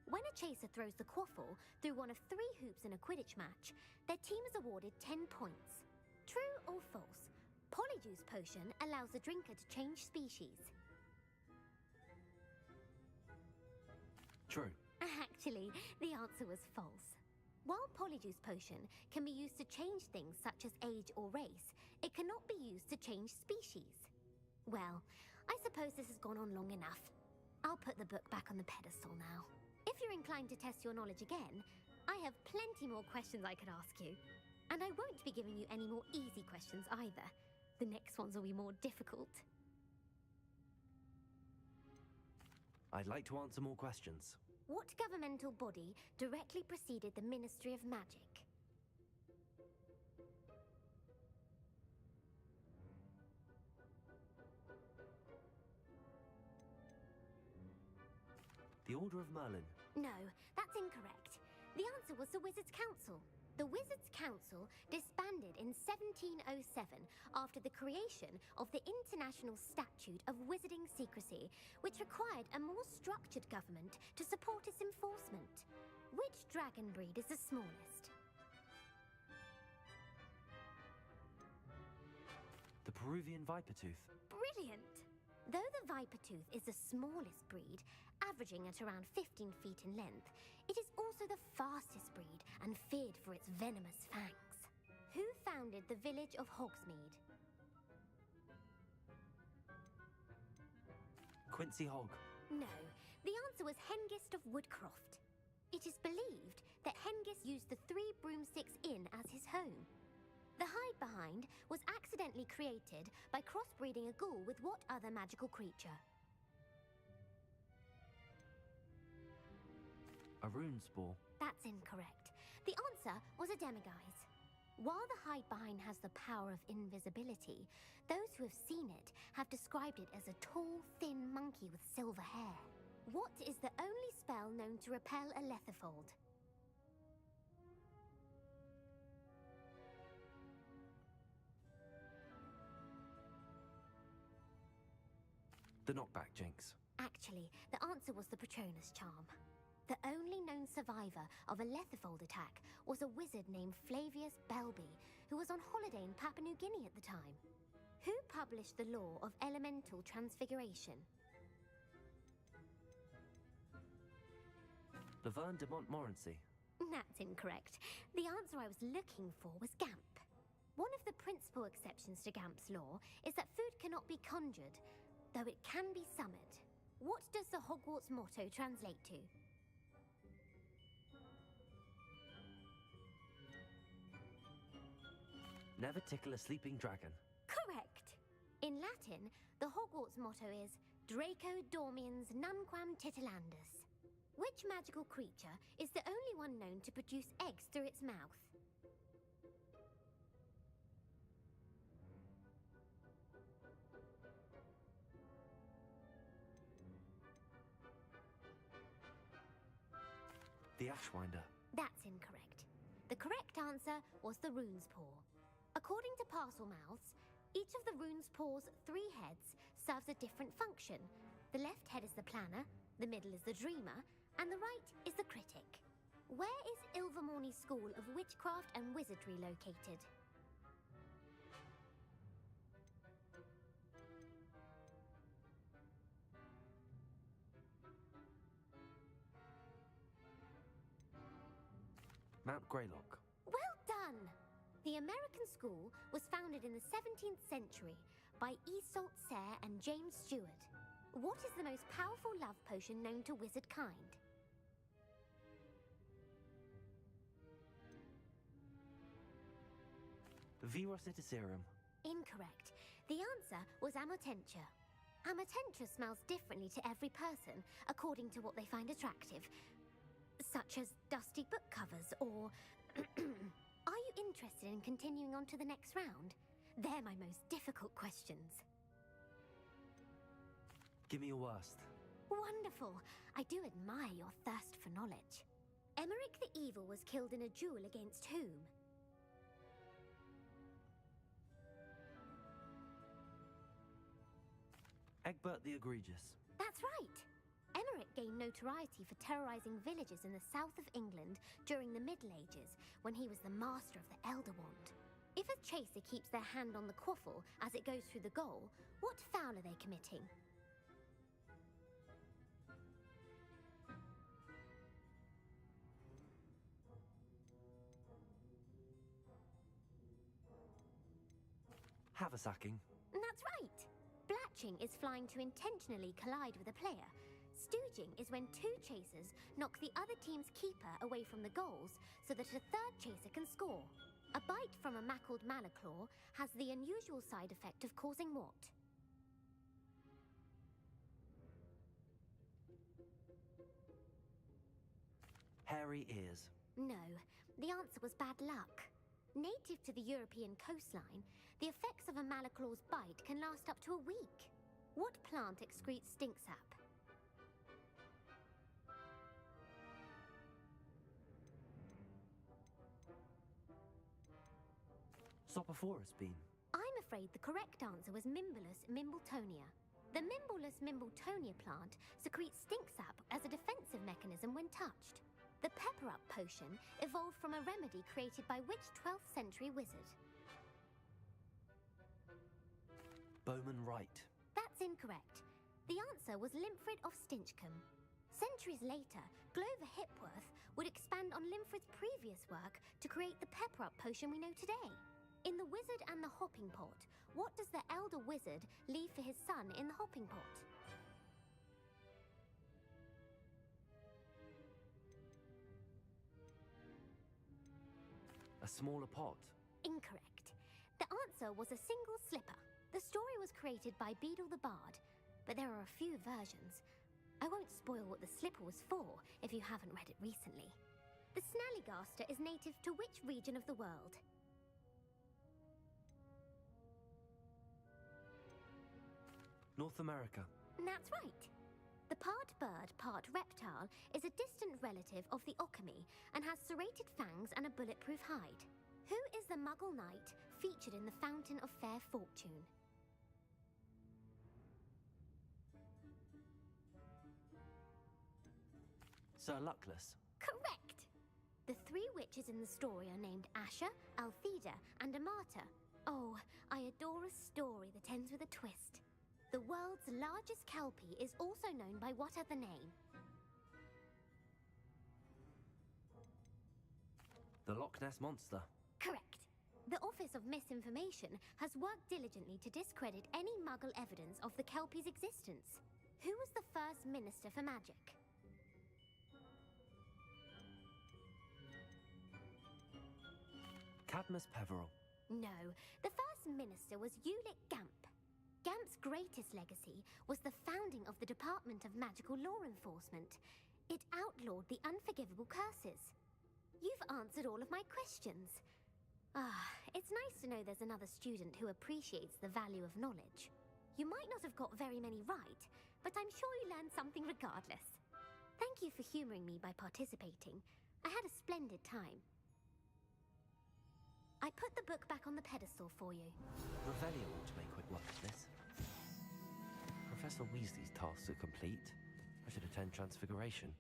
When a chaser throws the quaffle through one of 3 hoops in a Quidditch match, their team is awarded 10 points. True or false? Polyjuice potion allows the drinker to change species. True. Actually, the answer was false. While Polyjuice potion can be used to change things such as age or race, it cannot be used to change species. Well, I suppose this has gone on long enough. I'll put the book back on the pedestal now. If you're inclined to test your knowledge again, I have plenty more questions I could ask you. And I won't be giving you any more easy questions either. The next ones will be more difficult. I'd like to answer more questions. What governmental body directly preceded the Ministry of Magic? The Order of Merlin. No, that's incorrect. The answer was the Wizards' Council. The Wizards' Council disbanded in 1707 after the creation of the International Statute of Wizarding Secrecy, which required a more structured government to support its enforcement. Which dragon breed is the smallest? The Peruvian Vipertooth. Brilliant! Though the Vipertooth is the smallest breed, averaging at around 15 feet in length, it is also the fastest breed and feared for its venomous fangs. Who founded the village of Hogsmeade? Quincy Hogg. No, the answer was Hengist of Woodcroft. It is believed that Hengist used the 3 Broomsticks Inn as his home. The hide-behind was accidentally created by crossbreeding a ghoul with what other magical creature? A rune spore. That's incorrect. The answer was a demiguise. While the hide-behind has the power of invisibility, those who have seen it have described it as a tall, thin monkey with silver hair. What is the only spell known to repel a letherfold? The Knockback Jinx. Actually, the answer was the Patronus Charm. The only known survivor of a letherfold attack was a wizard named Flavius Belby, who was on holiday in Papua New Guinea at the time. Who published the law of elemental transfiguration? Laverne de Montmorency. That's incorrect. The answer I was looking for was Gamp. One of the principal exceptions to Gamp's law is that food cannot be conjured, though it can be summoned. What does the Hogwarts motto translate to? Never tickle a sleeping dragon. Correct. In Latin, the Hogwarts motto is Draco dormiens nunquam titilandus. Which magical creature is the only one known to produce eggs through its mouth? The Ashwinder. That's incorrect. The correct answer was the rune's paw. According to Parselmouths, each of the rune's paw's 3 heads serves a different function. The left head is the planner, the middle is the dreamer, and the right is the critic. Where is Ilvermorny School of Witchcraft and Wizardry located? Mount Greylock. Well done! The American school was founded in the 17th century by Iseult Sayre and James Stewart. What is the most powerful love potion known to wizard kind? Virositiserum. Incorrect. The answer was Amotentia. Amotentia smells differently to every person, according to what they find attractive, such as dusty book covers or... Are you interested in continuing on to the next round? They're my most difficult questions. Give me your worst. Wonderful. I do admire your thirst for knowledge. Emmerich the Evil was killed in a duel against whom? Egbert the Egregious. That's right. Emmerich gained notoriety for terrorizing villages in the south of England during the Middle Ages, when he was the master of the Elder Wand. If a chaser keeps their hand on the quaffle as it goes through the goal, what foul are they committing? Haversacking. That's right. Blatching is flying to intentionally collide with a player. Stooging is when two chasers knock the other team's keeper away from the goals so that a third chaser can score. A bite from a mackled malaclaw has the unusual side effect of causing what? Hairy ears. No, the answer was bad luck. Native to the European coastline, the effects of a malaclaw's bite can last up to a week. What plant excretes stink sap? Sopophorus bean. I'm afraid the correct answer was Mimbulus mimbletonia. The Mimbulus mimbletonia plant secretes stink sap as a defensive mechanism when touched. The pepper-up potion evolved from a remedy created by which 12th century wizard? Bowman Wright. That's incorrect. The answer was Limfrid of Stinchcombe. Centuries later, Glover Hipworth would expand on Limfrid's previous work to create the pepper-up potion we know today. In The Wizard and the Hopping Pot, what does the elder wizard leave for his son in the hopping pot? A smaller pot. Incorrect. The answer was a single slipper. The story was created by Beadle the Bard, but there are a few versions. I won't spoil what the slipper was for if you haven't read it recently. The Snallygaster is native to which region of the world? North America. That's right. The part bird, part reptile is a distant relative of the Occamy and has serrated fangs and a bulletproof hide. Who is the Muggle knight featured in the Fountain of Fair Fortune? Sir Luckless. Correct! The three witches in the story are named Asha, Altheda, and Amata. Oh, I adore a story that ends with a twist. The world's largest kelpie is also known by what other name? The Loch Ness Monster. Correct. The Office of Misinformation has worked diligently to discredit any Muggle evidence of the kelpie's existence. Who was the first Minister for Magic? Cadmus Peveril. No, the first minister was Ulick Gamp. Gamp's greatest legacy was the founding of the Department of Magical Law Enforcement. It outlawed the unforgivable curses. You've answered all of my questions. It's nice to know there's another student who appreciates the value of knowledge. You might not have got very many right, but I'm sure you learned something regardless. Thank you for humoring me by participating. I had a splendid time. I put the book back on the pedestal for you. Revelio ought to make quick work of this. Professor Weasley's tasks are complete, I should attend Transfiguration.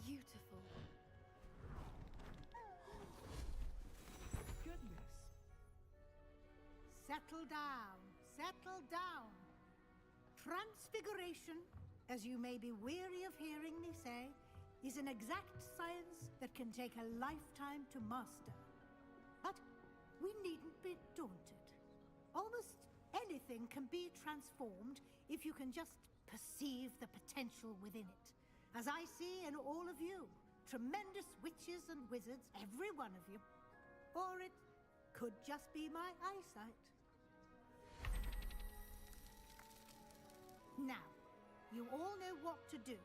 Beautiful. Goodness. Settle down. Settle down. Transfiguration, as you may be weary of hearing me say, is an exact science that can take a lifetime to master. But we needn't be daunted. Almost anything can be transformed if you can just perceive the potential within it. As I see in all of you, tremendous witches and wizards, every one of you. Or it could just be my eyesight. Now, you all know what to do.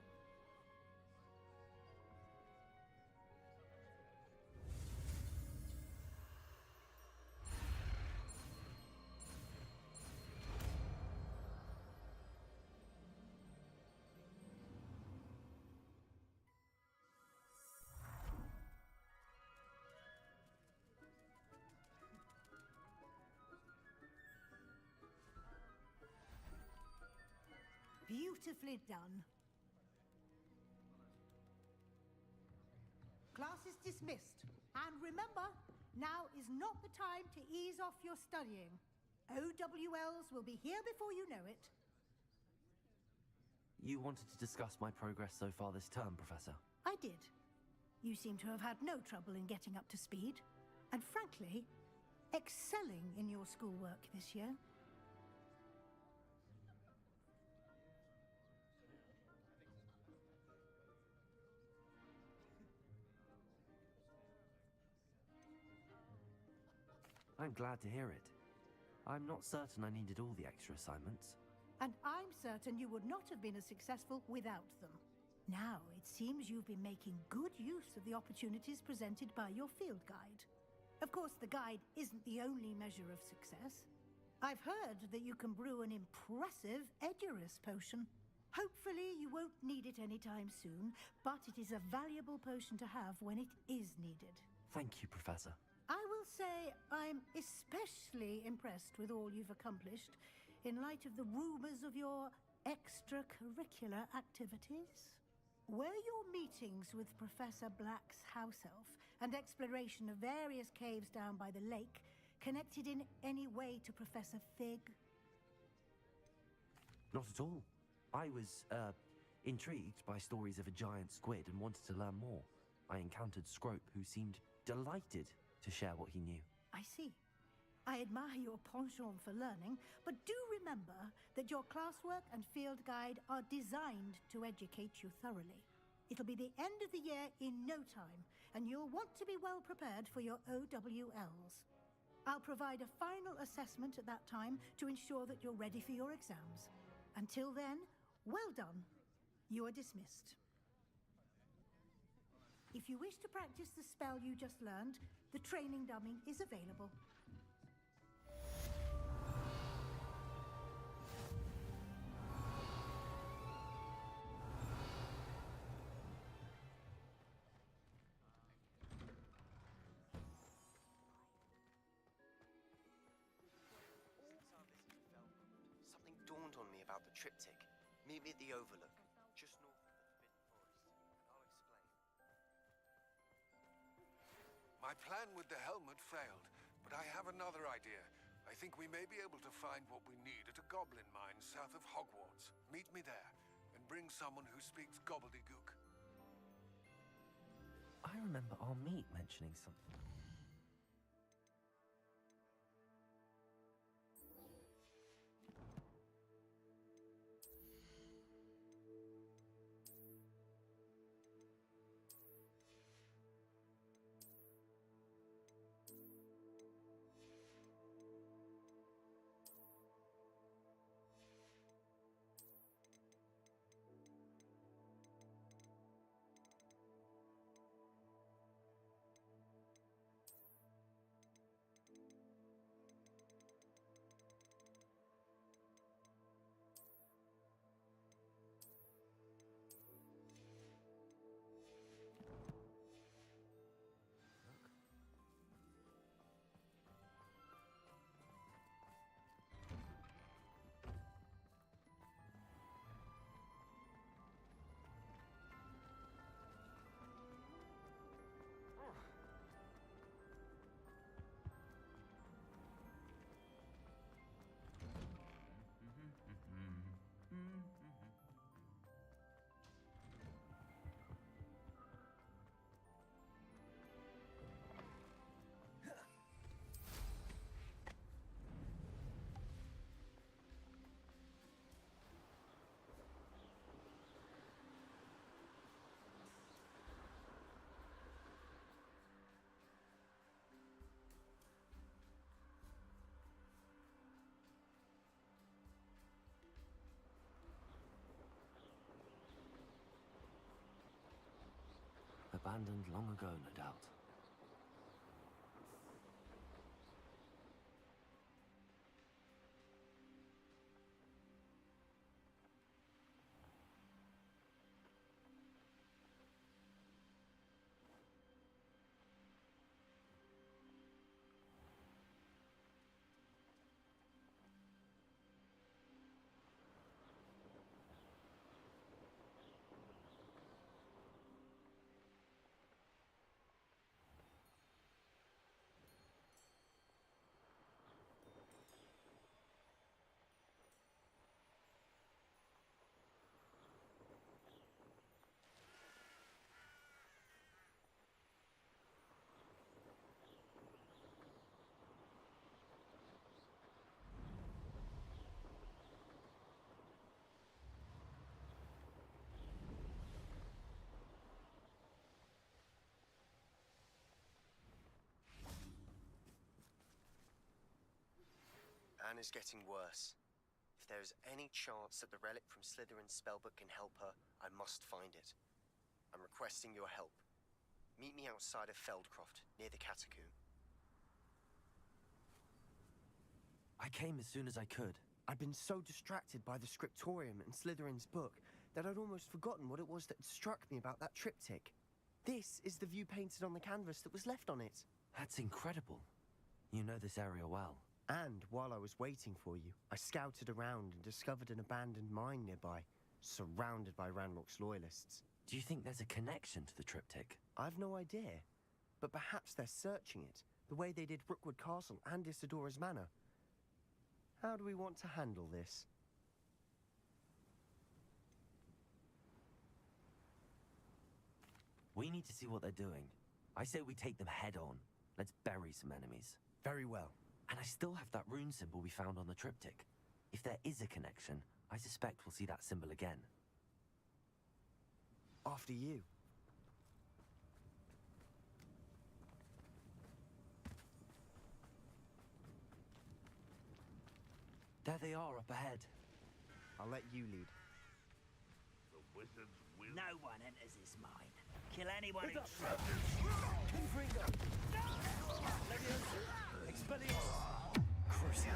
Beautifully done. Class is dismissed. And remember, now is not the time to ease off your studying. OWLs will be here before you know it. You wanted to discuss my progress so far this term, Professor? I did. You seem to have had no trouble in getting up to speed. And frankly, excelling in your schoolwork this year. I'm glad to hear it. I'm not certain I needed all the extra assignments. And I'm certain you would not have been as successful without them. Now, it seems you've been making good use of the opportunities presented by your field guide. Of course, the guide isn't the only measure of success. I've heard that you can brew an impressive Edurus potion. Hopefully, you won't need it anytime soon, but it is a valuable potion to have when it is needed. Thank you, Professor. I will say I'm especially impressed with all you've accomplished in light of the rumors of your extracurricular activities. Were your meetings with Professor Black's house elf and exploration of various caves down by the lake connected in any way to Professor Fig? Not at all. I was, intrigued by stories of a giant squid and wanted to learn more. I encountered Scrope, who seemed delighted to share what he knew. I see. I admire your penchant for learning, but do remember that your classwork and field guide are designed to educate you thoroughly. It'll be the end of the year in no time, and you'll want to be well prepared for your OWLs. I'll provide a final assessment at that time to ensure that you're ready for your exams. Until then, well done. You are dismissed. If you wish to practice the spell you just learned, the training dummy is available. Something dawned on me about the triptych. Meet me at the Overlook, just north of the Forbidden Forest. I'll explain. My plan with the helmet failed, but I have another idea. I think we may be able to find what we need at a goblin mine south of Hogwarts. Meet me there, and bring someone who speaks gobbledygook. I remember our meet mentioning something. Abandoned long ago, no doubt. Anne is getting worse. If there is any chance that the relic from Slytherin's spellbook can help her, I must find it. I'm requesting your help. Meet me outside of Feldcroft, near the Catacomb. I came as soon as I could. I'd been so distracted by the scriptorium and Slytherin's book that I'd almost forgotten what it was that struck me about that triptych. This is the view painted on the canvas that was left on it. That's incredible. You know this area well. And while I was waiting for you, I scouted around and discovered an abandoned mine nearby, surrounded by Ranrock's loyalists. Do you think there's a connection to the triptych? I've no idea, but perhaps they're searching it, the way they did Rookwood Castle and Isidora's Manor. How do we want to handle this? We need to see what they're doing. I say we take them head on. Let's bury some enemies. Very well. And I still have that rune symbol we found on the triptych. If there is a connection, I suspect we'll see that symbol again. After you. There they are up ahead. I'll let you lead. The wizard's will. No one enters this mine. Kill anyone who tries. Confringo! Leviosa! Expelliarmus! Crucio!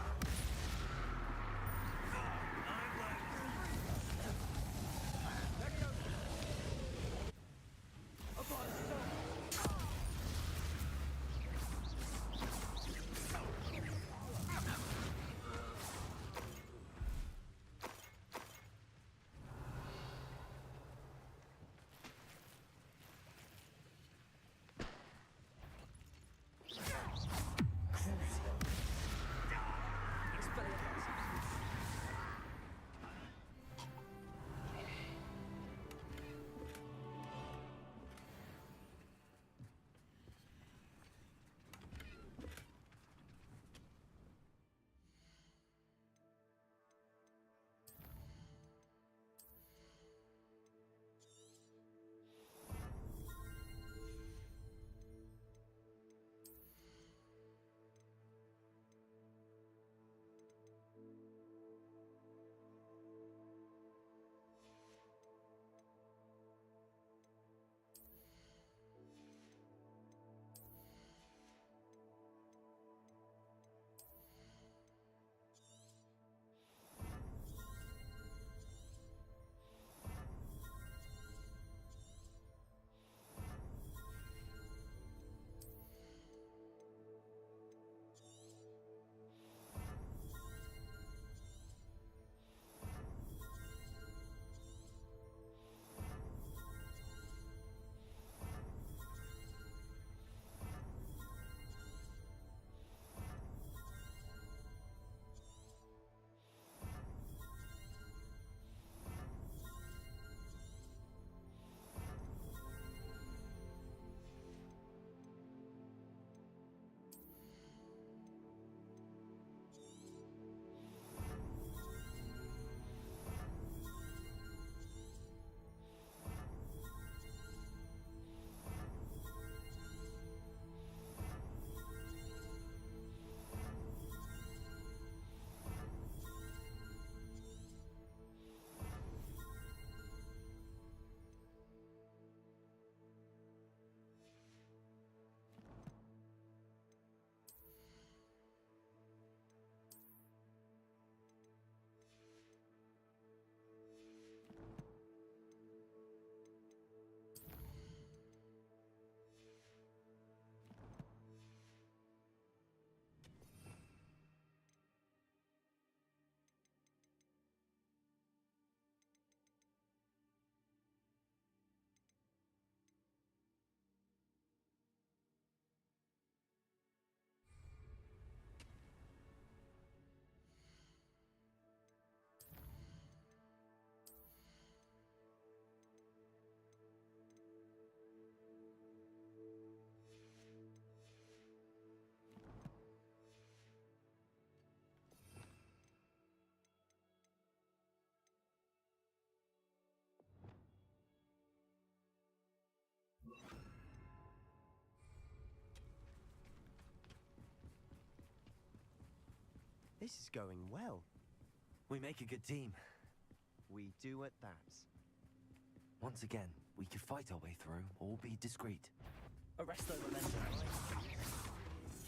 This is going well. We make a good team. We do at that. Once again, we could fight our way through, or be discreet. Arresto Memento.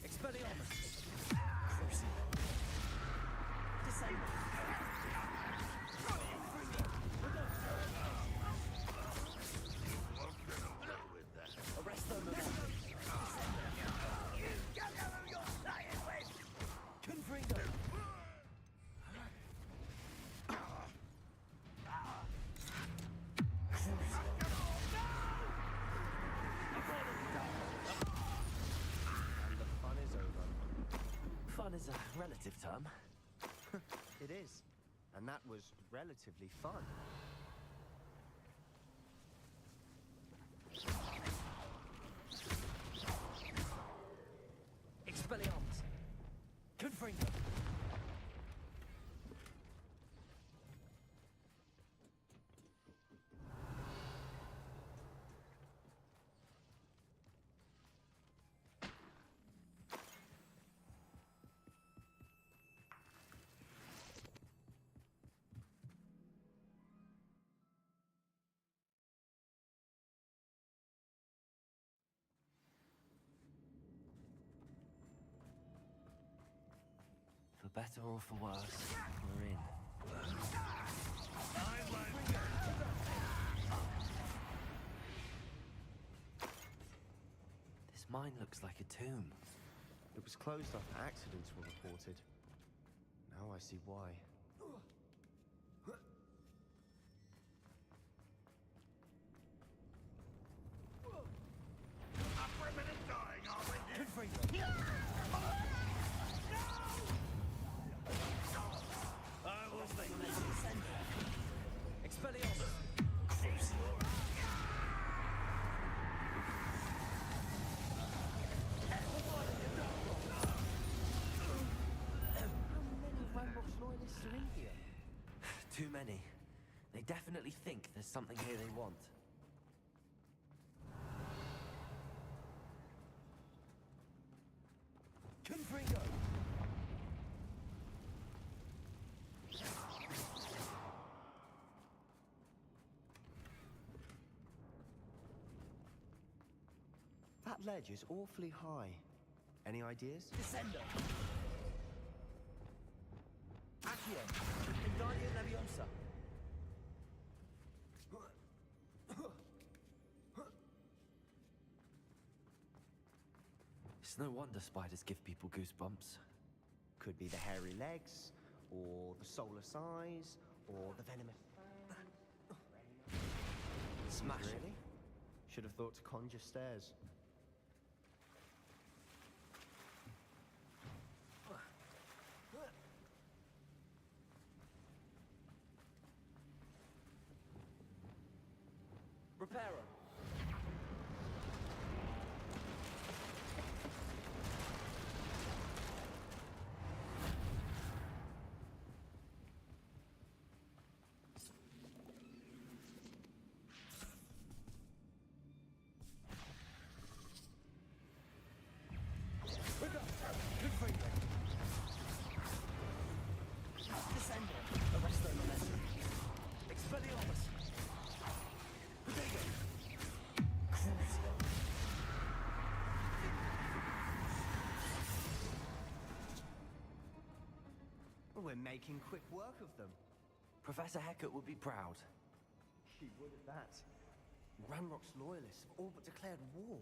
Expelliarmus. Descend. Arresto Memento. You don't know who you're playing with! Confringo. And the fun is over. Fun is a relative term. It is. And that was relatively fun. Expelliarmus. Confringo. For better or for worse, we're in. This mine looks like a tomb. It was closed after accidents were reported. Now I see why. Up for a minute dying, are we? Confringo. I will make Expelliarmus. Loyalists are in here. Too many. They definitely think there's something here they want. Confringo. That ledge is awfully high. Any ideas? Descendo. Accio. Wingardium Leviosa. It's no wonder spiders give people goosebumps. Could be the hairy legs, or the soulless eyes, or the venomous Smash it. Really? Should have thought to conjure stairs. Reparo. Descendo. Arresto Memento. Expelliarmus. We're making quick work of them. Professor Hecat would be proud. He would at that. Ranrock's loyalists have all but declared war.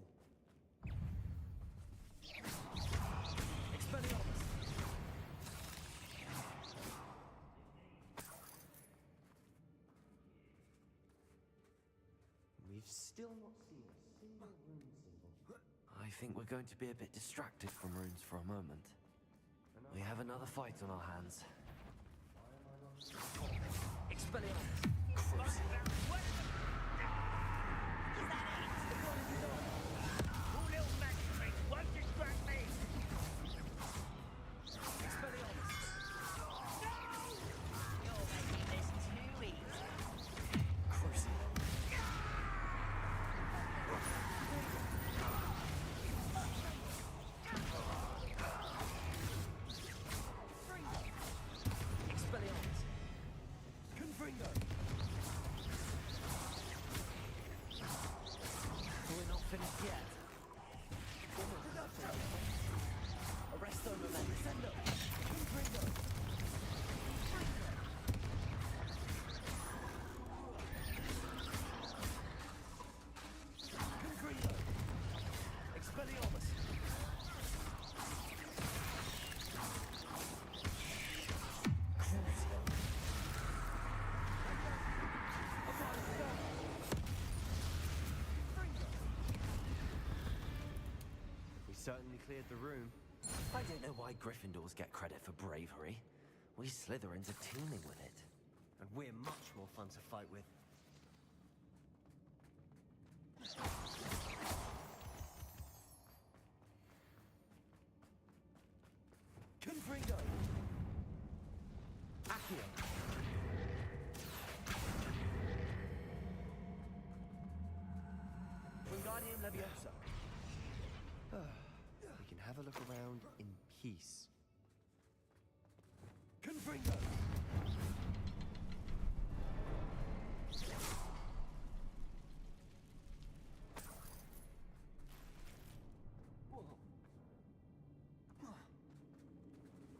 Expelliarmus. We've still not seen a single rune symbol. I think we're going to be a bit distracted from runes for a moment. We have another fight on our hands. Expelliarmus. Two little magistrates won't distract me! Expelliarmus. You're making this too easy. Confringo. certainly cleared the room. I don't know why Gryffindors get credit for bravery. We Slytherins are teeming with it. And we're much more fun to fight with. Confringo! Accio! Wingardium Leviosa! We can have a look around in peace. Confringo!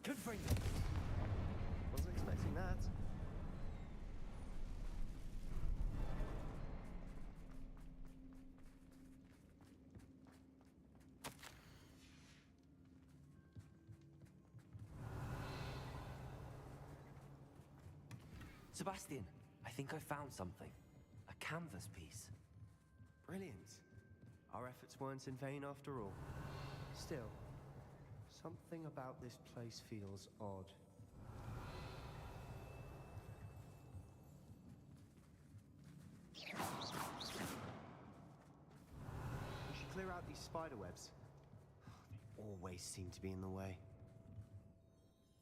Confringo! Wasn't expecting that. Sebastian, I think I found something. A canvas piece. Brilliant. Our efforts weren't in vain after all. Still, something about this place feels odd. We should clear out these spider webs. They always seem to be in the way.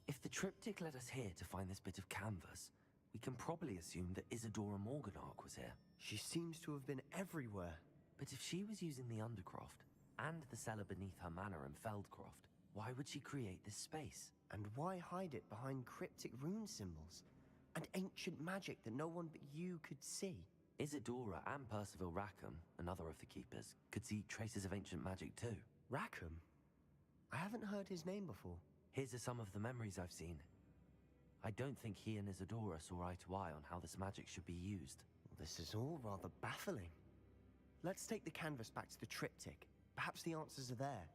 If the triptych led us here to find this bit of canvas, we can probably assume that Isadora Morganach was here. She seems to have been everywhere. But if she was using the Undercroft, and the cellar beneath her manor in Feldcroft, why would she create this space? And why hide it behind cryptic rune symbols? And ancient magic that no one but you could see? Isadora and Percival Rackham, another of the Keepers, could see traces of ancient magic too. Rackham? I haven't heard his name before. Here's some of the memories I've seen. I don't think he and Isadora saw eye to eye on how this magic should be used. This is all rather baffling. Let's take the canvas back to the triptych. Perhaps the answers are there.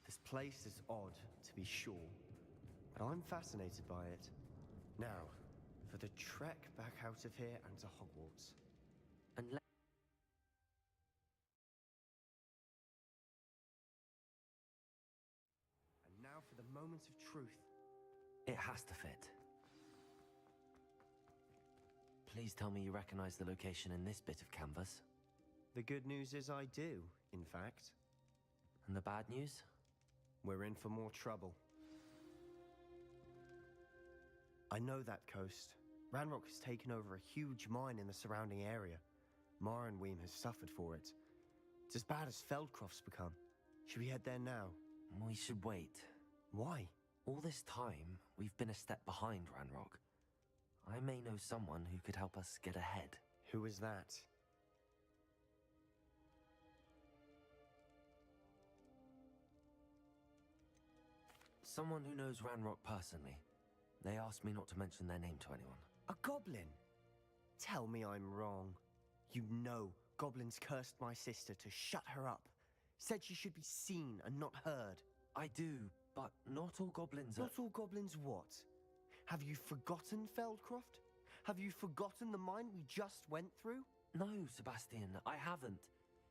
This place is odd, to be sure, but I'm fascinated by it. Now, for the trek back out of here and to Hogwarts. And now for the moment of truth. It has to fit. Please tell me you recognize the location in this bit of canvas. The good news is I do, in fact. And the bad news? We're in for more trouble. I know that coast. Ranrock has taken over a huge mine in the surrounding area. Marrenweem has suffered for it. It's as bad as Feldcroft's become. Should we head there now? We should wait. Why? All this time, we've been a step behind Ranrock. I may know someone who could help us get ahead. Who is that? Someone who knows Ranrock personally. They asked me not to mention their name to anyone. A goblin? Tell me I'm wrong. You know goblins cursed my sister to shut her up. Said she should be seen and not heard. I do, but not all goblins are... Not all goblins what? Have you forgotten Feldcroft? Have you forgotten the mine we just went through? No, Sebastian, I haven't.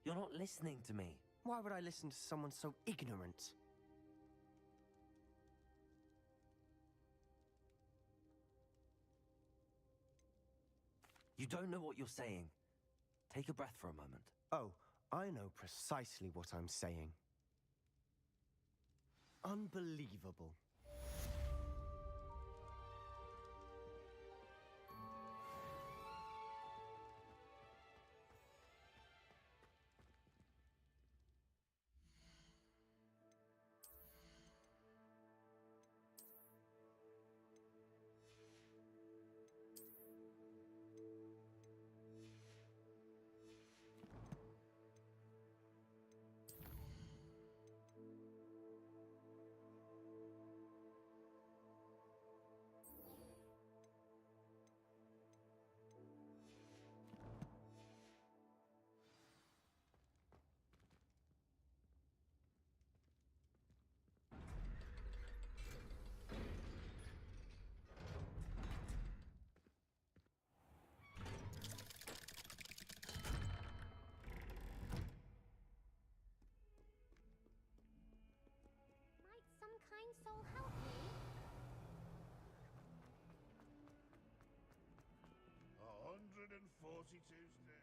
You're not listening to me. Why would I listen to someone so ignorant? You don't know what you're saying. Take a breath for a moment. Oh, I know precisely what I'm saying. Unbelievable. kind soul help me? 142 steps.